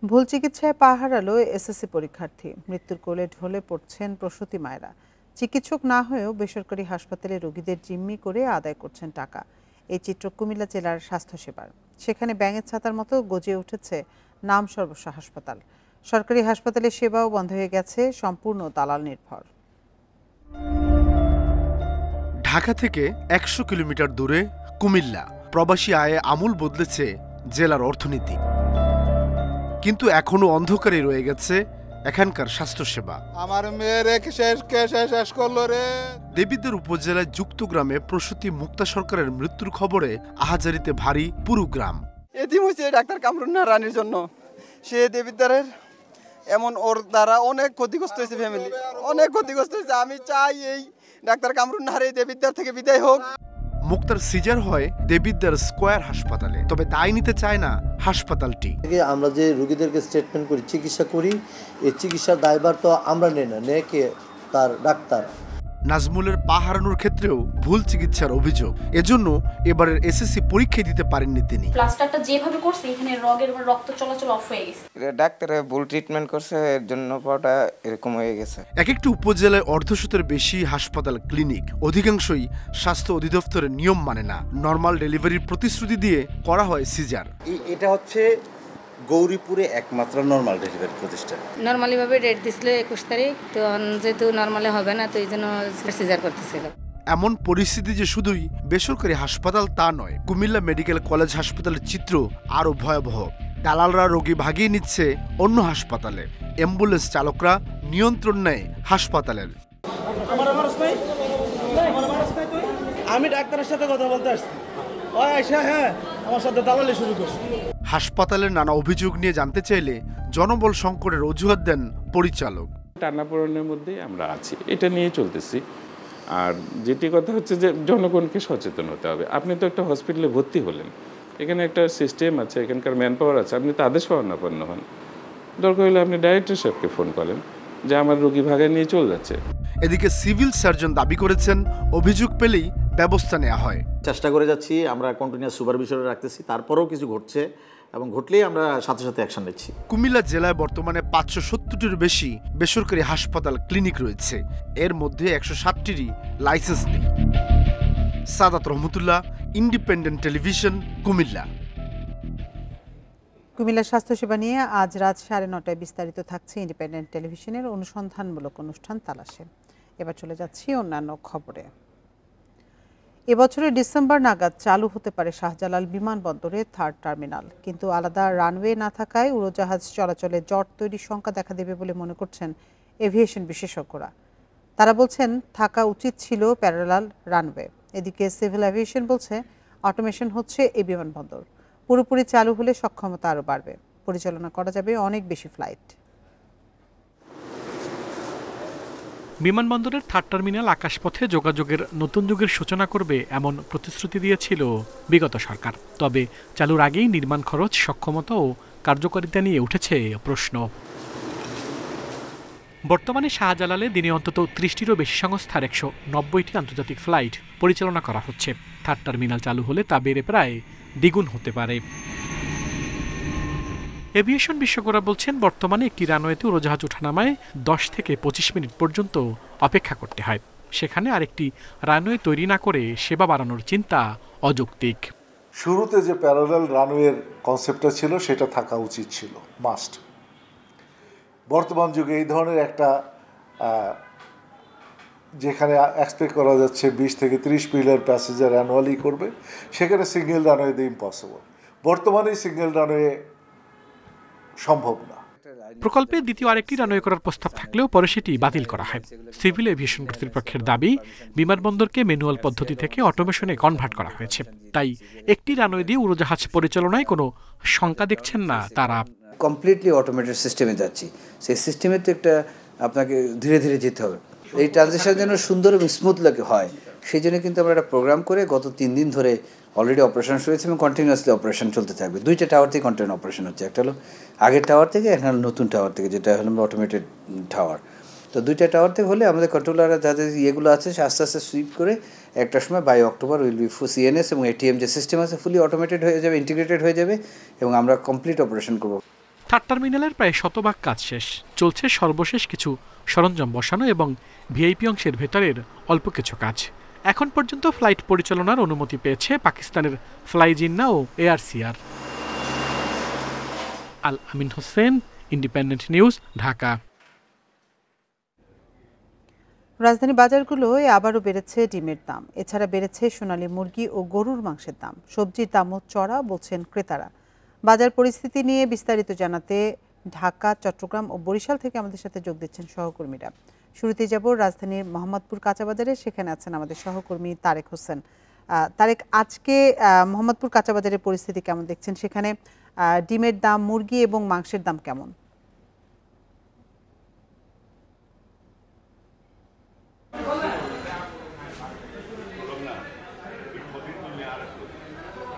ভুল চিকিৎসায় পা হারালো এসএসসি পরীক্ষার্থী। মৃত্যুর কোলে ঢলে পড়ছেন প্রসূতি মায়েরা। চিকিৎসক না হয়েও বেসরকারি হাসপাতালে রোগীদের জিম্মি করে আদায় করছেন টাকা। এই চিত্র কুমিল্লা জেলার স্বাস্থ্যসেবার। সেখানে ব্যাঙের ছাতার মতো গজিয়ে উঠেছে নাম সর্বস্ব হাসপাতাল। সরকারি হাসপাতালের সেবাও বন্ধ হয়ে গেছে, সম্পূর্ণ দালাল নির্ভর। ঢাকা থেকে 100 কিলোমিটার দূরে কুমিল্লা। প্রবাসী আয়ে আমূল বদলেছে জেলার অর্থনীতি, কিন্তু এখনো অন্ধকারে রয়ে গেছে এখানকার স্বাস্থ্যসেবা। আমার মেয়েরে শেষ করলো রে। দেবিদ্বার উপজেলায় যুক্তগ্রামে প্রসূতি মুক্তা সরকারের মৃত্যুর খবরে আহাজারিতে ভারী পুরো গ্রাম। এদিন হয়েছে ডাক্তার কামরুন রানীর জন্য। সে দেবিদ্বারের এমন ওর দ্বারা অনেক ক্ষতিগ্রস্ত হয়েছে, ফ্যামিলি অনেক ক্ষতিগ্রস্ত হয়েছে। আমি চাই এই ডাক্তার কামরুন নাহার এই দেবিদ্বার থেকে বিদায় হোক। মুক্তার সিজার হয় দেবিদ্বার স্কয়ার হাসপাতালে, তবে তাই নিতে চায় না হাসপাতালটি। আমরা যে রোগীদেরকে স্টেটমেন্ট করি, চিকিৎসা করি, এই চিকিৎসার দায়ভার তো আমরা নেই না, নেয় কে? তার ডাক্তার। নাজমুলের পা হারানোর ক্ষেত্রেও ভুল চিকিৎসার অভিযোগ। এজন্য এবারের এসএসসি পরীক্ষা দিতে পারেননি তিনি। প্লাস্টারটা যেভাবে করছে এখানে রক্ত চলাচল অফ হয়ে গেছে। ডাক্তারে ভুল ট্রিটমেন্ট করছে, এর জন্য পাটা এরকম হয়ে গেছে। এক একটি উপজেলায় অর্ধশতের বেশি হাসপাতাল, ক্লিনিক, অধিকাংশই স্বাস্থ্য অধিদপ্তরের নিয়ম মানে না। নরমাল ডেলিভারির প্রতিশ্রুতি দিয়ে করা হয় সিজার। এটা হচ্ছে গৌরীপুরে একমাত্র নরমাল ডেলিভারি প্রতিষ্ঠান। নরমালি ভাবে ডেট দিছিল 21 তারিখ, তো যেহেতু নরমালি হবে না, তো এই জন্য সিজার করতেছিল। এমন পরিস্থিতি যে শুধুই বেসরকারি হাসপাতাল তা নয়, কুমিল্লা মেডিকেল কলেজ হাসপাতালের চিত্র আরও ভয়াবহ। দালালরা রোগী ভাগিয়ে নিচ্ছে অন্য হাসপাতালে, অ্যাম্বুলেন্স চালকরা নিয়ন্ত্রণ নেয় হাসপাতালের। আমি ডাক্তারের সাথে কথা বলতে আসছি, আমার সাথে দালালি শুরু করছে। হাসপাতালের নানা অভিযোগ নিয়ে জানতে চাইলে জনবল সংকটের অজুহাত দেন পরিচালক। টানাপোড়েনের মধ্যেই আমরা আছি, এটা নিয়ে চলতেছি। আর যেটি কথা হচ্ছে যে জনগণকে সচেতন হতে হবে। আপনি তো একটা হসপিটালে ভর্তি হলেন, এখানে একটা সিস্টেম আছে, এখানকার ম্যান পাওয়ার আছে, আপনি তাদের শরণাপন্ন হন। দরকার হলে আপনি ডাইরেক্টর সাহেবকে ফোন করেন যে আমার রোগী ভাগায় নিয়ে চলে যাচ্ছে। এদিকে সিভিল সার্জন দাবি করেছেন অভিযোগ পেলেই ব্যবস্থা নেওয়া হয়। চেষ্টা করে যাচ্ছি, আমরা কন্টিনিউয়াস সুপারভিশনে রাখতেছি, তারপরেও কিছু ঘটছে এবং ঘটলেই আমরা সাথে সাথে অ্যাকশন নিচ্ছি। কুমিল্লা জেলায় বর্তমানে 570টির বেশি বেসরকারি হাসপাতাল ক্লিনিক রয়েছে, এর মধ্যে 160টিরই লাইসেন্স নেই। সাদাত রহমতুল্লাহ, ইন্ডিপেন্ডেন্ট টেলিভিশন, কুমিল্লা। কুমিল্লা স্বাস্থ্যসেবা নিয়ে আজ রাত 9:30টায় বিস্তারিত থাকছে ইন্ডিপেন্ডেন্ট টেলিভিশনের অনুসন্ধানমূলক অনুষ্ঠান তালাশে। এবার চলে যাচ্ছি অন্যান্য খবরে। এবছরের ডিসেম্বর নাগাদ চালু হতে পারে শাহজালাল বিমানবন্দরে 3rd টার্মিনাল, কিন্তু আলাদা রানওয়ে না থাকায় উড়োজাহাজ চলাচলে জট তৈরির শঙ্কা দেখা দেবে বলে মনে করছেন এভিয়েশন বিশেষজ্ঞরা। তারা বলছেন থাকা উচিত ছিল প্যারালাল রানওয়ে। এদিকে সিভিল এভিয়েশন বলছে অটোমেশন হচ্ছে এই বিমানবন্দর, পুরোপুরি চালু হলে সক্ষমতা আরও বাড়বে, পরিচালনা করা যাবে অনেক বেশি ফ্লাইট। বিমানবন্দরের 3rd টার্মিনাল আকাশপথে যোগাযোগের নতুন যুগের সূচনা করবে এমন প্রতিশ্রুতি দিয়েছিল বিগত সরকার। তবে চালুর আগেই নির্মাণ খরচ, সক্ষমতা ও কার্যকারিতা নিয়ে উঠেছে প্রশ্ন। বর্তমানে শাহজালালে দিনে অন্তত 30টিরও বেশি সংস্থার 190টি আন্তর্জাতিক ফ্লাইট পরিচালনা করা হচ্ছে। 3rd টার্মিনাল চালু হলে তা বেড়ে প্রায় দ্বিগুণ হতে পারে। এভিয়েশন বিশেষজ্ঞরা বলছেন বর্তমানে একটি রানওয়েতে উড়োজাহাজ ওঠানামায় 10 থেকে 25 মিনিট পর্যন্ত অপেক্ষা করতে হয়। সেখানে আরেকটি রানওয়ে তৈরি না করে সেবা বাড়ানোর চিন্তা অযৌক্তিক। শুরুতে যে প্যারালাল রানওয়ের কনসেপ্টটা ছিল সেটা থাকা উচিত ছিল, মাস্ট। বর্তমান যুগে এই ধরনের একটা যেখানে এক্সপেক্ট করা যাচ্ছে 20 থেকে 30 মিলিয়ন প্যাসেঞ্জার অ্যানুয়ালি করবে, সেখানে সিঙ্গেল রানওয়েতে ইম্পসিবল। বর্তমানে সিঙ্গেল রানওয়ে সম্ভব না। প্রকল্পে দ্বিতীয় আরেকটি রানওয়ে করার প্রস্তাব থাকলেও পরে সেটি বাতিল করা হয়। সিভিল এভিয়েশন কর্তৃপক্ষের দাবি, বিমানবন্দরকে ম্যানুয়াল পদ্ধতি থেকে অটোমেশনে কনভার্ট করা হয়েছে, তাই একটি রানওয়ে দিয়ে উড়োজাহাজ পরিচালনায় কোনো শঙ্কা দেখছেন না তারা। কমপ্লিটলি অটোমেটেড সিস্টেমে যাচ্ছি, সেই সিস্টেমে তো একটা আপনাকে ধীরে ধীরে যেতে হবে। এই ট্রানজিশন যেন সুন্দর এবং স্মুথ লাগে হয়, সেই জন্য কিন্তু আমরা একটা প্রোগ্রাম করে গত 3 দিন ধরে অলরেডি অপারেশন শুরু হয়েছে এবং কন্টিনিউয়াসলি অপারেশন চলতে থাকবে। 2টা টাওয়ার থেকে কন্টিনিউ অপারেশন হচ্ছে, একটা হলো আগের টাওয়ার থেকে, একটা হলো নতুন টাওয়ার থেকে, যেটা হলো অটোমেটেড টাওয়ার। তো 2টা টাওয়ার থেকে হলে আমাদের কন্ট্রোলাররা যাদের ইয়েগুলো আছে সে আস্তে আস্তে সুইপ করে একটা সময় by October will be CNS এবং এটিএম যে সিস্টেম আছে ফুলি অটোমেটেড হয়ে যাবে, ইন্টিগ্রেটেড হয়ে যাবে এবং আমরা কমপ্লিট অপারেশন করব। 3rd টার্মিনালের প্রায় 100% কাজ শেষ, চলছে সর্বশেষ কিছু সরঞ্জাম বসানো এবং ভিআইপি অংশের ভেতরের অল্প কিছু কাজ। এখন পর্যন্ত ফ্লাইট পরিচালনার অনুমতি পেয়েছে পাকিস্তানের ফ্লাই জিন্না ও এআরসিআর। আল আমিন হোসেন, ইন্ডিপেন্ডেন্ট নিউজ, ঢাকা। রাজধানী বাজারগুলোয় আবারও বেড়েছে ডিমের দাম, এছাড়া বেড়েছে সোনালী মুরগি ও গরুর মাংসের দাম। সবজির দামও চড়া বলছেন ক্রেতারা। বাজার পরিস্থিতি নিয়ে বিস্তারিত জানাতে ঢাকা, চট্টগ্রাম ও বরিশাল থেকে আমাদের সাথে যোগ দিচ্ছেন সহকর্মীরা। শুরুতেই যাব রাজধানীর মোহাম্মদপুর কাঁচাবাজারে, সেখানে আছেন আমাদের সহকর্মী তারেক হোসেন। তারেক, আজকে মোহাম্মদপুর কাঁচাবাজারের পরিস্থিতি কেমন দেখছেন? সেখানে ডিমের দাম, মুরগি এবং মাংসের দাম কেমন?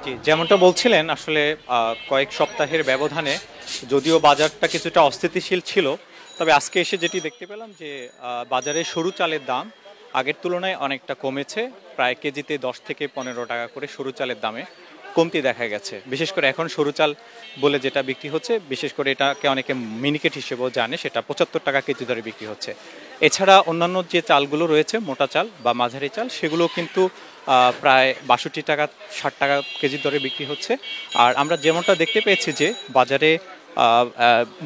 জি, যেমনটা বলছিলেন, আসলে কয়েক সপ্তাহের ব্যবধানে যদিও বাজারটা কিছুটা অস্থিতিশীল ছিল, তবে আজকে এসে যেটি দেখতে পেলাম যে বাজারে সরু চালের দাম আগের তুলনায় অনেকটা কমেছে। প্রায় কেজিতে 10 থেকে 15 টাকা করে সরু চালের দামে কমতি দেখা গেছে। বিশেষ করে এখন সরু চাল বলে যেটা বিক্রি হচ্ছে, বিশেষ করে এটাকে অনেকে মিনিকেট হিসেবেও জানে, সেটা 75 টাকা কেজি দরে বিক্রি হচ্ছে। এছাড়া অন্যান্য যে চালগুলো রয়েছে, মোটা চাল বা মাঝারি চাল, সেগুলো কিন্তু প্রায় 62 টাকা 60 টাকা কেজি দরে বিক্রি হচ্ছে। আর আমরা যেমনটা দেখতে পেয়েছি যে বাজারে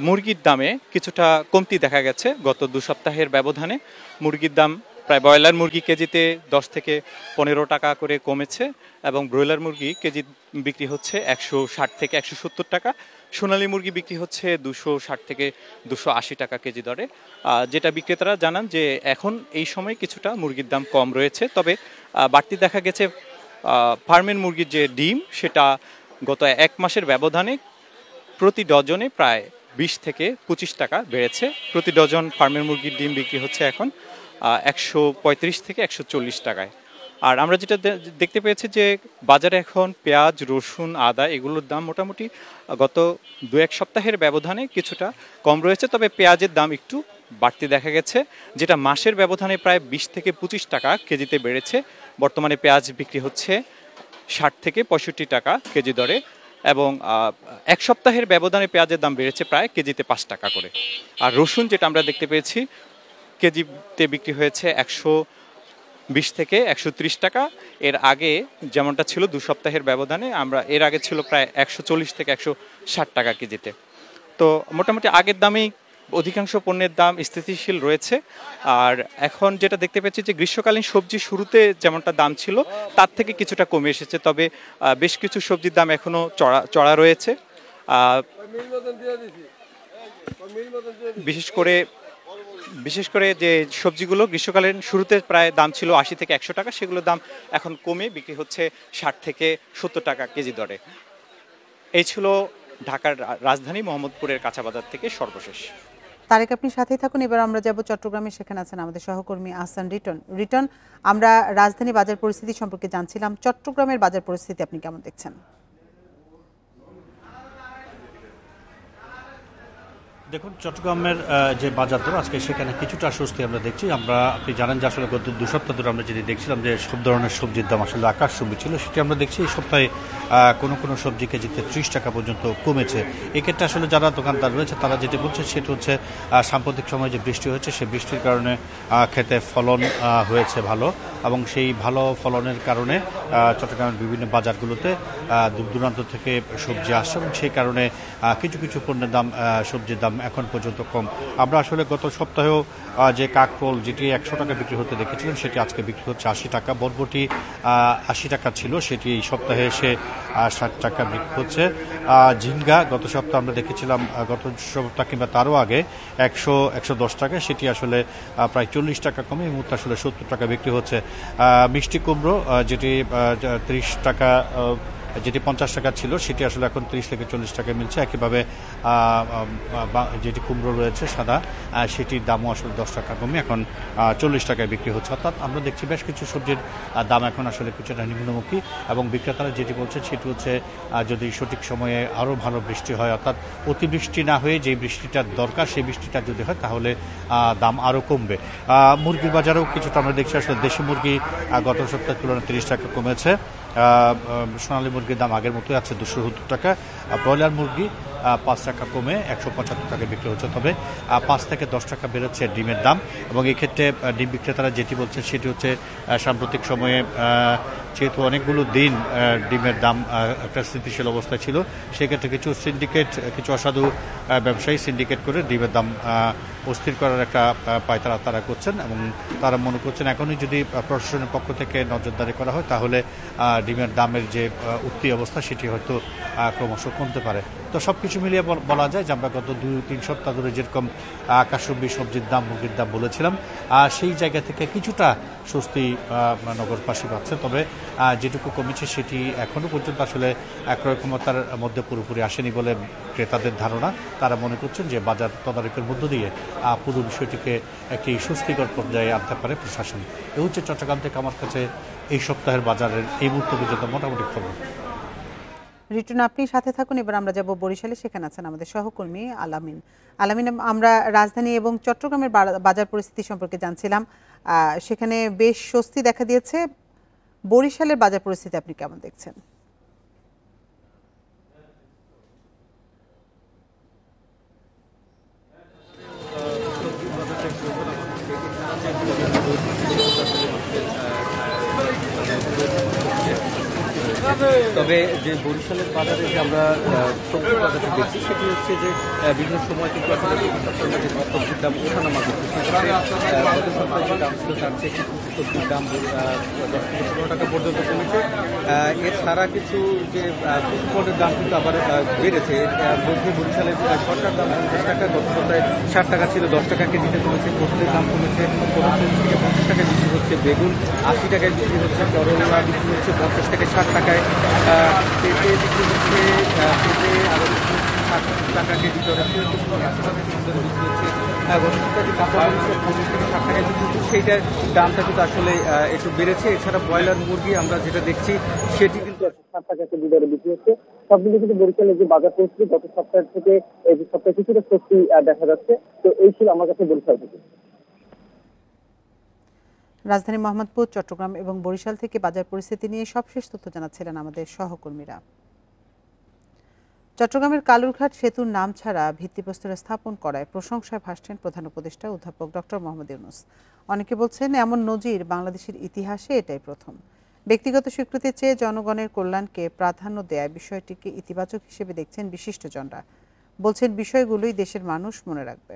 মুরগির দামে কিছুটা কমতি দেখা গেছে। গত 2 সপ্তাহের ব্যবধানে মুরগির দাম প্রায় ব্রয়লার মুরগি কেজিতে 10 থেকে 15 টাকা করে কমেছে এবং ব্রয়লার মুরগি কেজি বিক্রি হচ্ছে 160 থেকে 170 টাকা। সোনালী মুরগি বিক্রি হচ্ছে 260 থেকে 280 টাকা কেজি দরে। যেটা বিক্রেতারা জানান যে এখন এই সময় কিছুটা মুরগির দাম কম রয়েছে, তবে বাড়তি দেখা গেছে ফার্মের মুরগির যে ডিম সেটা গত 1 মাসের ব্যবধানে প্রতি ডজনে প্রায় 20 থেকে 25 টাকা বেড়েছে। প্রতি ডজন ফার্মের মুরগির ডিম বিক্রি হচ্ছে এখন 135 থেকে 140 টাকায়। আর আমরা যেটা দেখতে পেয়েছি যে বাজারে এখন পেঁয়াজ, রসুন, আদা এগুলোর দাম মোটামুটি গত 2-1 সপ্তাহের ব্যবধানে কিছুটা কম রয়েছে, তবে পেঁয়াজের দাম একটু বাড়তি দেখা গেছে, যেটা মাসের ব্যবধানে প্রায় 20 থেকে 25 টাকা কেজিতে বেড়েছে। বর্তমানে পেঁয়াজ বিক্রি হচ্ছে 60 থেকে 65 টাকা কেজি দরে এবং 1 সপ্তাহের ব্যবধানে পেঁয়াজের দাম বেড়েছে প্রায় কেজিতে 5 টাকা করে। আর রসুন যেটা আমরা দেখতে পেয়েছি কেজিতে বিক্রি হয়েছে 120 থেকে 130 টাকা। এর আগে যেমনটা ছিল 2 সপ্তাহের ব্যবধানে এর আগে ছিল প্রায় 140 থেকে 160 টাকা কেজিতে। তো মোটামুটি আগের দামেই অধিকাংশ পণ্যের দাম স্থিতিশীল রয়েছে। আর এখন যেটা দেখতে পাচ্ছি যে গ্রীষ্মকালীন সবজি শুরুতে যেমনটা দাম ছিল তার থেকে কিছুটা কমে এসেছে, তবে বেশ কিছু সবজির দাম এখনও চড়া রয়েছে। বিশেষ করে যে সবজিগুলো গ্রীষ্মকালীন শুরুতে প্রায় দাম ছিল 80 থেকে 100 টাকা, সেগুলোর দাম এখন কমে বিক্রি হচ্ছে 60 থেকে 70 টাকা কেজি দরে। এই ছিল ঢাকার রাজধানী মোহাম্মদপুরের কাঁচা বাজার থেকে সর্বশেষ। তারেক, আপনি সাথেই থাকুন। এবার আমরা যাব চট্টগ্রামে, সেখানে আছেন আমাদের সহকর্মী আহসান রিটন। আমরা রাজধানী বাজার পরিস্থিতি সম্পর্কে জানছিলাম, চট্টগ্রামের বাজার পরিস্থিতি আপনি কেমন দেখছেন? দেখুন, চট্টগ্রামের যে বাজার দর আজকে সেখানে কিছুটা স্বস্তি আমরা দেখছি। আপনি জানেন যে আসলে গত 2 সপ্তাহ ধরে আমরা যেটি দেখছিলাম যে সব ধরনের সবজির দাম আসলে আকাশচুম্বী ছিল, সেটি আমরা দেখছি এই সপ্তাহে কোনো সবজি কেজিতে 30 টাকা পর্যন্ত কমেছে। এক্ষেত্রে আসলে যারা দোকানদার রয়েছে তারা যেটি বলছে সেটি হচ্ছে সাম্প্রতিক সময়ে যে বৃষ্টি হয়েছে সেই বৃষ্টির কারণে ক্ষেতে ফলন হয়েছে ভালো, এবং সেই ভালো ফলনের কারণে চট্টগ্রামের বিভিন্ন বাজারগুলোতে দূর দূরান্ত থেকে সবজি আসছে এবং সেই কারণে কিছু কিছু পণ্যের দাম সবজির দাম এখন পর্যন্ত কম। আমরা আসলে গত সপ্তাহেও যে কাকরোল যেটি 100 টাকা বিক্রি হতে দেখেছিলাম সেটি আজকে বিক্রি হচ্ছে 80 টাকা। বরবটি 80 টাকা ছিল, সেটি এই সপ্তাহে এসে 60 টাকা বিক্রি হচ্ছে। ঝিঙ্গা গত সপ্তাহে আমরা দেখেছিলাম গত সপ্তাহ কিংবা তারও আগে 110 টাকা, সেটি আসলে প্রায় 40 টাকা কমে এই মুহূর্তে আসলে 70 টাকা বিক্রি হচ্ছে। মিষ্টি কুমড়ো যেটি 30 টাকা যেটি 50 টাকা ছিল সেটি আসলে এখন 30 থেকে 40 টাকায় মিলছে। একইভাবে যেটি কুমড়ো রয়েছে সাদা সেটির দামও আসলে 10 টাকা কমে এখন 40 টাকায় বিক্রি হচ্ছে। অর্থাৎ আমরা দেখছি বেশ কিছু সবজির দাম এখন আসলে কিছুটা নিম্নমুখী, এবং বিক্রেতারা যেটি বলছে সেটি হচ্ছে যদি সঠিক সময়ে আরও ভালো বৃষ্টি হয়, অর্থাৎ অতিবৃষ্টি না হয়ে যে বৃষ্টিটার দরকার সেই বৃষ্টিটা যদি হয় তাহলে দাম আরও কমবে। মুরগির বাজারেও কিছুটা আমরা দেখছি আসলে দেশি মুরগি গত সপ্তাহের তুলনায় 30 টাকা কমেছে। সোনালী মুরগির দাম আগের মতোই আছে 270 টাকা। ব্রয়লার মুরগি 5 টাকা কমে 175 টাকা বিক্রি হচ্ছে, তবে 5 থেকে 10 টাকা বেরোচ্ছে ডিমের দাম। এবং এই ক্ষেত্রে ডিম বিক্রেতারা যেটি বলছে সেটি হচ্ছে সাম্প্রতিক সময়ে যেহেতু অনেকগুলো দিন ডিমের দাম একটা স্থিতিশীল অবস্থায় ছিল, সেক্ষেত্রে কিছু অসাধু ব্যবসায়ী সিন্ডিকেট করে ডিমের দাম অস্থির করার একটা পায়তারা তারা করছেন, এবং তারা মনে করছেন এখনই যদি প্রশাসনের পক্ষ থেকে নজরদারি করা হয় তাহলে ডিমের দামের যে উঠতি অবস্থা সেটি হয়তো ক্রমশ কমতে পারে। তো সব কিছু মিলিয়ে বলা যায় যে আমরা গত 2-3 সপ্তাহ ধরে যেরকম আকাশচুম্বী সবজির দাম, মুরগির দাম বলেছিলাম, সেই জায়গা থেকে কিছুটা স্বস্তি নগরবাসী পাচ্ছে। তবে যেটুকু কমেছে সেটি এখনও পর্যন্ত আসলে ক্রয় ক্ষমতার মধ্যে পুরোপুরি আসেনি বলে ক্রেতাদের ধারণা। তারা মনে করছেন যে বাজার তদারকির মধ্য দিয়ে পুরো বিষয়টিকে একটি স্বস্তিকর পর্যায়ে আনতে পারে প্রশাসন। এ হচ্ছে চট্টগ্রাম থেকে আমার কাছে এই সপ্তাহের বাজারের এই মুহূর্তে পর্যন্ত মোটামুটি খবর। রিটন, আপনি সাথে থাকুন। এবার আমরা যাব বরিশালে, সেখানে আছেন আমাদের সহকর্মী আলামিন। আমরা রাজধানী এবং চট্টগ্রামের বাজার পরিস্থিতি সম্পর্কে জানছিলাম, সেখানে বেশ স্বস্তি দেখা দিয়েছে। বরিশালের বাজার পরিস্থিতি আপনি কেমন দেখছেন? তবে যে বরিশালের বাজারে যে আমরা সবজির বাজারটা দেখছি সেটি হচ্ছে যে বিভিন্ন সময় কিন্তু আসলে সবজির দাম ওঠানামা করতেছে। গত সপ্তাহে যে দাম ছিল তার চেয়ে কিছু সবজির দাম 10 থেকে 15 টাকা পর্যন্ত কমেছে। এছাড়া কিছু যে ফুডপটের দাম কিন্তু আবার বেড়েছে। এর মধ্যে বরিশালের সরকার দাম 50 টাকা, গত সপ্তাহে 60 টাকা ছিল, 10 টাকা কেজিতে কমেছে। পোস্টের দাম কমেছে, 40 থেকে 50 টাকায় বিক্রি হচ্ছে। বেগুন 80 টাকায় বিক্রি হচ্ছে। করলা বিক্রি হচ্ছে 50 থেকে 60 টাকায়। পেঁপে বিক্রি হচ্ছে, পেঁপে আরও 60 টাকা কেজি দরে বিক্রি হচ্ছে। গত সপ্তাহে যে কাপড় 50 থেকে 60 টাকায় বিক্রি হচ্ছে, সেইটার দামটা কিন্তু আসলে একটু বেড়েছে। এছাড়া ব্রয়লার মুরগি আমরা যেটা দেখছি সেটি কিন্তু 60 টাকা কেজি দরে বিক্রি হচ্ছে। সব মিলিয়ে কিন্তু বরিশালের যে বাজার পরিস্থিতি গত সপ্তাহ থেকে এই সপ্তাহে কিছুটা স্বস্তি দেখা যাচ্ছে। তো এই ছিল আমার কাছে বরিশাল থেকে। রাজধানী মোহাম্মদপুর, চট্টগ্রাম এবং বরিশাল থেকে বাজার পরিস্থিতি নিয়ে সবশেষ তথ্য জানাচ্ছিলেন আমাদের সহকর্মীরা। চট্টগ্রামের কালুরঘাট সেতুর নাম ছাড়া ভিত্তিপ্রস্তর স্থাপন করায় প্রশংসায় ভাসছেন প্রধান উপদেষ্টা অধ্যাপক ডক্টর মোহাম্মদ ইউনূস। অনেকে বলছেন এমন নজির বাংলাদেশের ইতিহাসে এটাই প্রথম। ব্যক্তিগত স্বীকৃতির চেয়ে জনগণের কল্যাণকে প্রাধান্য দেয় বিষয়টিকে ইতিবাচক হিসেবে দেখছেন বিশিষ্টজনরা। বলছেন বিষয়গুলোই দেশের মানুষ মনে রাখবে।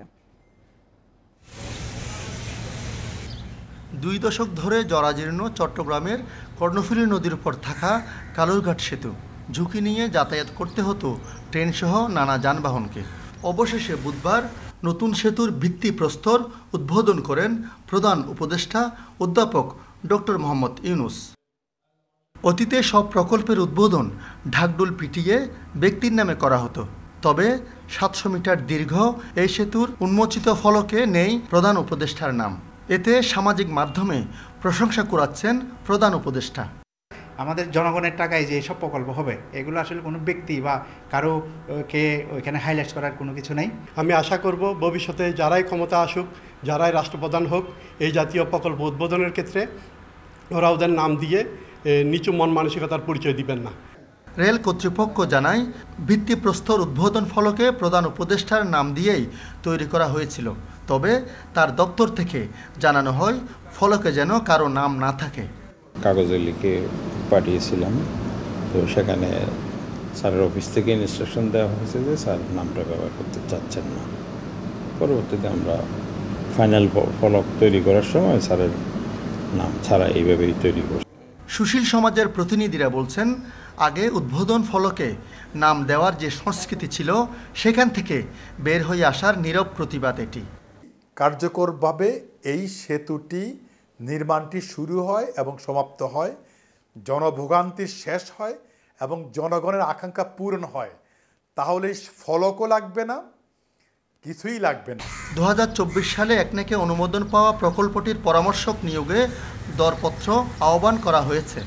2 দশক ধরে জরাজীর্ণ চট্টগ্রামের কর্ণফুলী নদীর উপর থাকা কালুরঘাট সেতু ঝুঁকি নিয়ে যাতায়াত করতে হতো ট্রেনসহ নানা যানবাহনকে। অবশেষে বুধবার নতুন সেতুর ভিত্তিপ্রস্তর উদ্বোধন করেন প্রধান উপদেষ্টা অধ্যাপক ডক্টর মোহাম্মদ ইউনূস। অতীতে সব প্রকল্পের উদ্বোধন ঢাকঢোল পিটিয়ে ব্যক্তির নামে করা হতো, তবে 700 মিটার দীর্ঘ এই সেতুর উন্মোচিত ফলকে নেই প্রধান উপদেষ্টার নাম। এতে সামাজিক মাধ্যমে প্রশংসা কুড়াচ্ছেন প্রধান উপদেষ্টা। আমাদের জনগণের টাকায় যে সব প্রকল্প হবে এগুলো আসলে কোনো ব্যক্তি বা কারোকে ওইখানে হাইলাইট করার কোনো কিছু নেই। আমি আশা করব ভবিষ্যতে যারাই ক্ষমতা আসুক, যারাই রাষ্ট্রপ্রধান হোক, এই জাতীয় প্রকল্প উদ্বোধনের ক্ষেত্রে ওরা ওদের নাম দিয়ে নিচু মন মানসিকতার পরিচয় দিবেন না। রেল কর্তৃপক্ষ জানায় ভিত্তিপ্রস্তর উদ্বোধন ফলকে প্রধান উপদেষ্টার নাম দিয়েই তৈরি করা হয়েছিল, তবে তার দপ্তর থেকে জানানো হয় ফলকে যেন কারো নাম না থাকে। কাগজে লিখে পাঠিয়েছিলাম, তো সেখানে স্যারের অফিস থেকে ইনস্ট্রাকশন দেওয়া হয়েছে যে স্যার নামটা ব্যবহার করতে চাচ্ছেন না। পরবর্তীতে আমরা ফাইনাল ফলক তৈরি করার সময় স্যারের নাম ছাড়া এইভাবেই তৈরি করছি। সুশীল সমাজের প্রতিনিধিরা বলছেন আগে উদ্বোধন ফলকে নাম দেওয়ার যে সংস্কৃতি ছিল সেখান থেকে বের হয়ে আসার নীরব প্রতিবাদ এটি। কার্যকরভাবে এই সেতুটি নির্মাণটি শুরু হয় এবং সমাপ্ত হয়, জনভোগান্তির শেষ হয় এবং জনগণের আকাঙ্ক্ষা পূরণ হয়, তাহলে ফলকও লাগবে না, কিছুই লাগবে না। 2024 সালে একনেকে অনুমোদন পাওয়া প্রকল্পটির পরামর্শক নিয়োগে দরপত্র আহ্বান করা হয়েছে।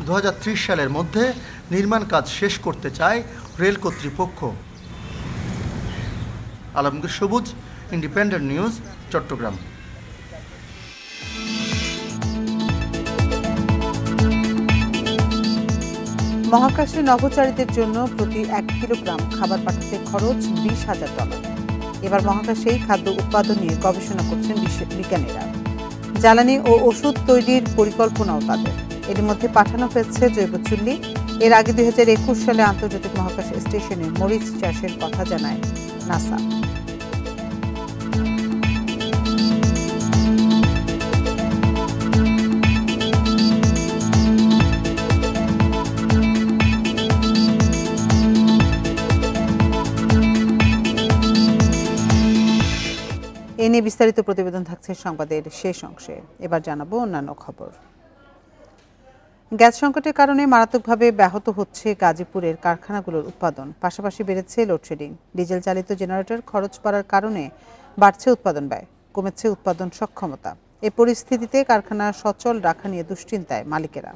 2030 সালের মধ্যে নির্মাণ কাজ শেষ করতে চায় রেল কর্তৃপক্ষ। আলমগীর সবুজ, ইন্ডিপেন্ডেন্ট নিউজ, চট্টগ্রাম। মহাকাশে নভোচারীদের জন্য প্রতি 1 কিলোগ্রাম খাবার পাঠাতে খরচ $20,000। এবার মহাকাশেই খাদ্য উৎপাদন নিয়ে গবেষণা করছেন বিজ্ঞানীরা। জ্বালানি ও ওষুধ তৈরির পরিকল্পনাও তাদের। এর মধ্যে পাঠানো হয়েছে জৈব চুল্লি। এর আগে 2021 সালে আন্তর্জাতিক মহাকাশ স্টেশনে মরিচ চাষের কথা জানায় নাসা। এ নিয়ে বিস্তারিত প্রতিবেদন থাকছে সংবাদের শেষ অংশে। এবার জানাবো অন্যান্য খবর। গ্যাস সংকটের কারণে মারাত্মকভাবে ব্যাহত হচ্ছে গাজীপুরের কারখানাগুলোর উৎপাদন, পাশাপাশি বেড়েছে লোডশেডিং। ডিজেল চালিত জেনারেটর খরচ বাড়ার কারণে বাড়ছে উৎপাদন ব্যয়, কমেছে উৎপাদন সক্ষমতা। এই পরিস্থিতিতে কারখানা সচল রাখা নিয়ে দুশ্চিন্তায় মালিকেরা।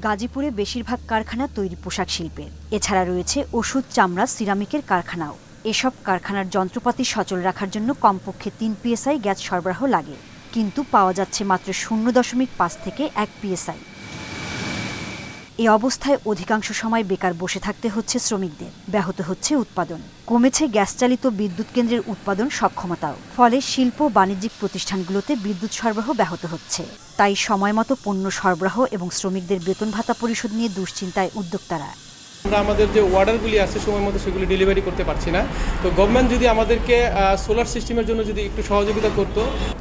গাজীপুরে বেশিরভাগ কারখানা তৈরি পোশাক শিল্পের, এছাড়া রয়েছে ওষুধ, চামড়া, সিরামিকের কারখানাও। এসব কারখানার যন্ত্রপাতি সচল রাখার জন্য কমপক্ষে 3 PSI গ্যাস সরবরাহ লাগে, কিন্তু পাওয়া যাচ্ছে মাত্র 0.5 থেকে 1 PSI। এই অবস্থায় অধিকাংশ সময় বেকার বসে থাকতে হচ্ছে শ্রমিকদের, ব্যাহত হচ্ছে উৎপাদন, কমেছে গ্যাস চালিত বিদ্যুৎ কেন্দ্রের উৎপাদন সক্ষমতাও। ফলে শিল্প বাণিজ্যিক প্রতিষ্ঠানগুলোতে বিদ্যুৎ সরবরাহ ব্যাহত হচ্ছে। তাই সময়মতো পণ্য সরবরাহ এবং শ্রমিকদের বেতন ভাতা পরিশোধ নিয়ে দুশ্চিন্তায় উদ্যোক্তারা। আমরা আমাদের যে অর্ডারগুলি আছে সময় মতো সেগুলি ডেলিভারি করতে পারছি না। তো গভর্নমেন্ট যদি আমাদেরকে সোলার সিস্টেমের জন্য যদি একটু সহযোগিতা করতো।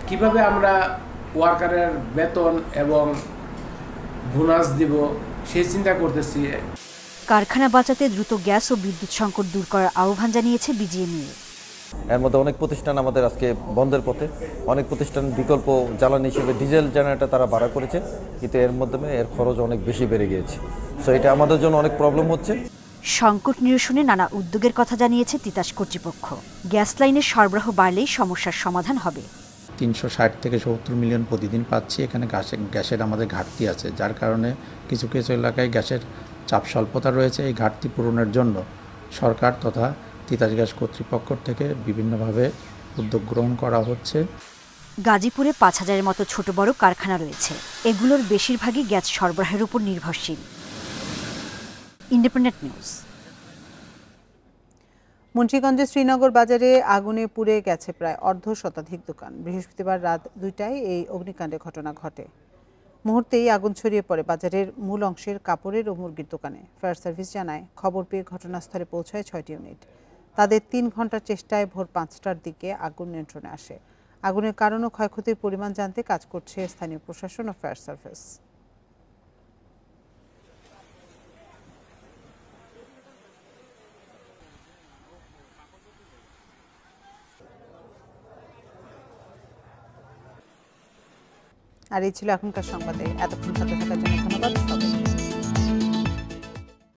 কিভাবে আমরা ওয়ার্কারের বেতন এবং বোনাস দিব সেই চিন্তা করতেছি। কারখানা বাঁচাতে দ্রুত গ্যাস ও বিদ্যুৎ সংকট দূর করার আহ্বান জানিয়েছে বিজিএমইএ। এর মধ্যে অনেক প্রতিষ্ঠান আমাদের আজকে বন্ধের পথে, অনেক প্রতিষ্ঠান বিকল্প জ্বালানি হিসেবে ডিজেল জেনারেটর তারা ভাড়া করেছে, কিন্তু এর মাধ্যমে এর খরচ অনেক বেশি বেড়ে গিয়েছে। সো এটা আমাদের জন্য অনেক প্রবলেম হচ্ছে। সংকট নিরসনে নানা উদ্যোগের কথা জানিয়েছে তিতাস কর্তৃপক্ষ। গ্যাস লাইনের সরবরাহ বাড়লেই সমস্যার সমাধান হবে। 360 থেকে 70 মিলিয়ন প্রতিদিন পাচ্ছি। এখানে গ্যাসের আমাদের ঘাটতি আছে, যার কারণে কিছু কিছু এলাকায় গ্যাসের চাপ স্বল্পতা রয়েছে। এই ঘাটতি পূরণের জন্য সরকার তথা তিতাস গ্যাস কর্তৃপক্ষ থেকে বিভিন্নভাবে উদ্যোগ গ্রহণ করা হচ্ছে। গাজীপুরে 5000-এর মতো ছোট বড় কারখানা রয়েছে। এগুলোর বেশিরভাগই গ্যাস সরবরাহের উপর নির্ভরশীল। Independent news. মুন্সিগঞ্জের শ্রীনগর বাজারে আগুনে পুড়ে গেছে প্রায় অর্ধশতাধিক দোকান। বৃহস্পতিবার রাত 2টায় এই অগ্নিকাণ্ডের ঘটনা ঘটে। মুহূর্তেই আগুন ছড়িয়ে পড়ে বাজারের মূল অংশের কাপড়ের ও মুরগির দোকানে। ফায়ার সার্ভিস জানায়, খবর পেয়ে ঘটনাস্থলে পৌঁছায় 6টি ইউনিট। তাদের 3 ঘন্টার চেষ্টায় ভোর 5টার দিকে আগুন নিয়ন্ত্রণে আসে। আগুনের কারণ ও ক্ষয়ক্ষতির পরিমাণ জানতে কাজ করছে স্থানীয় প্রশাসন ও ফায়ার সার্ভিস। আর এই ছিল এখনকার সংবাদে। এতক্ষণ সাথে থাকার জন্য ধন্যবাদ সবাইকে।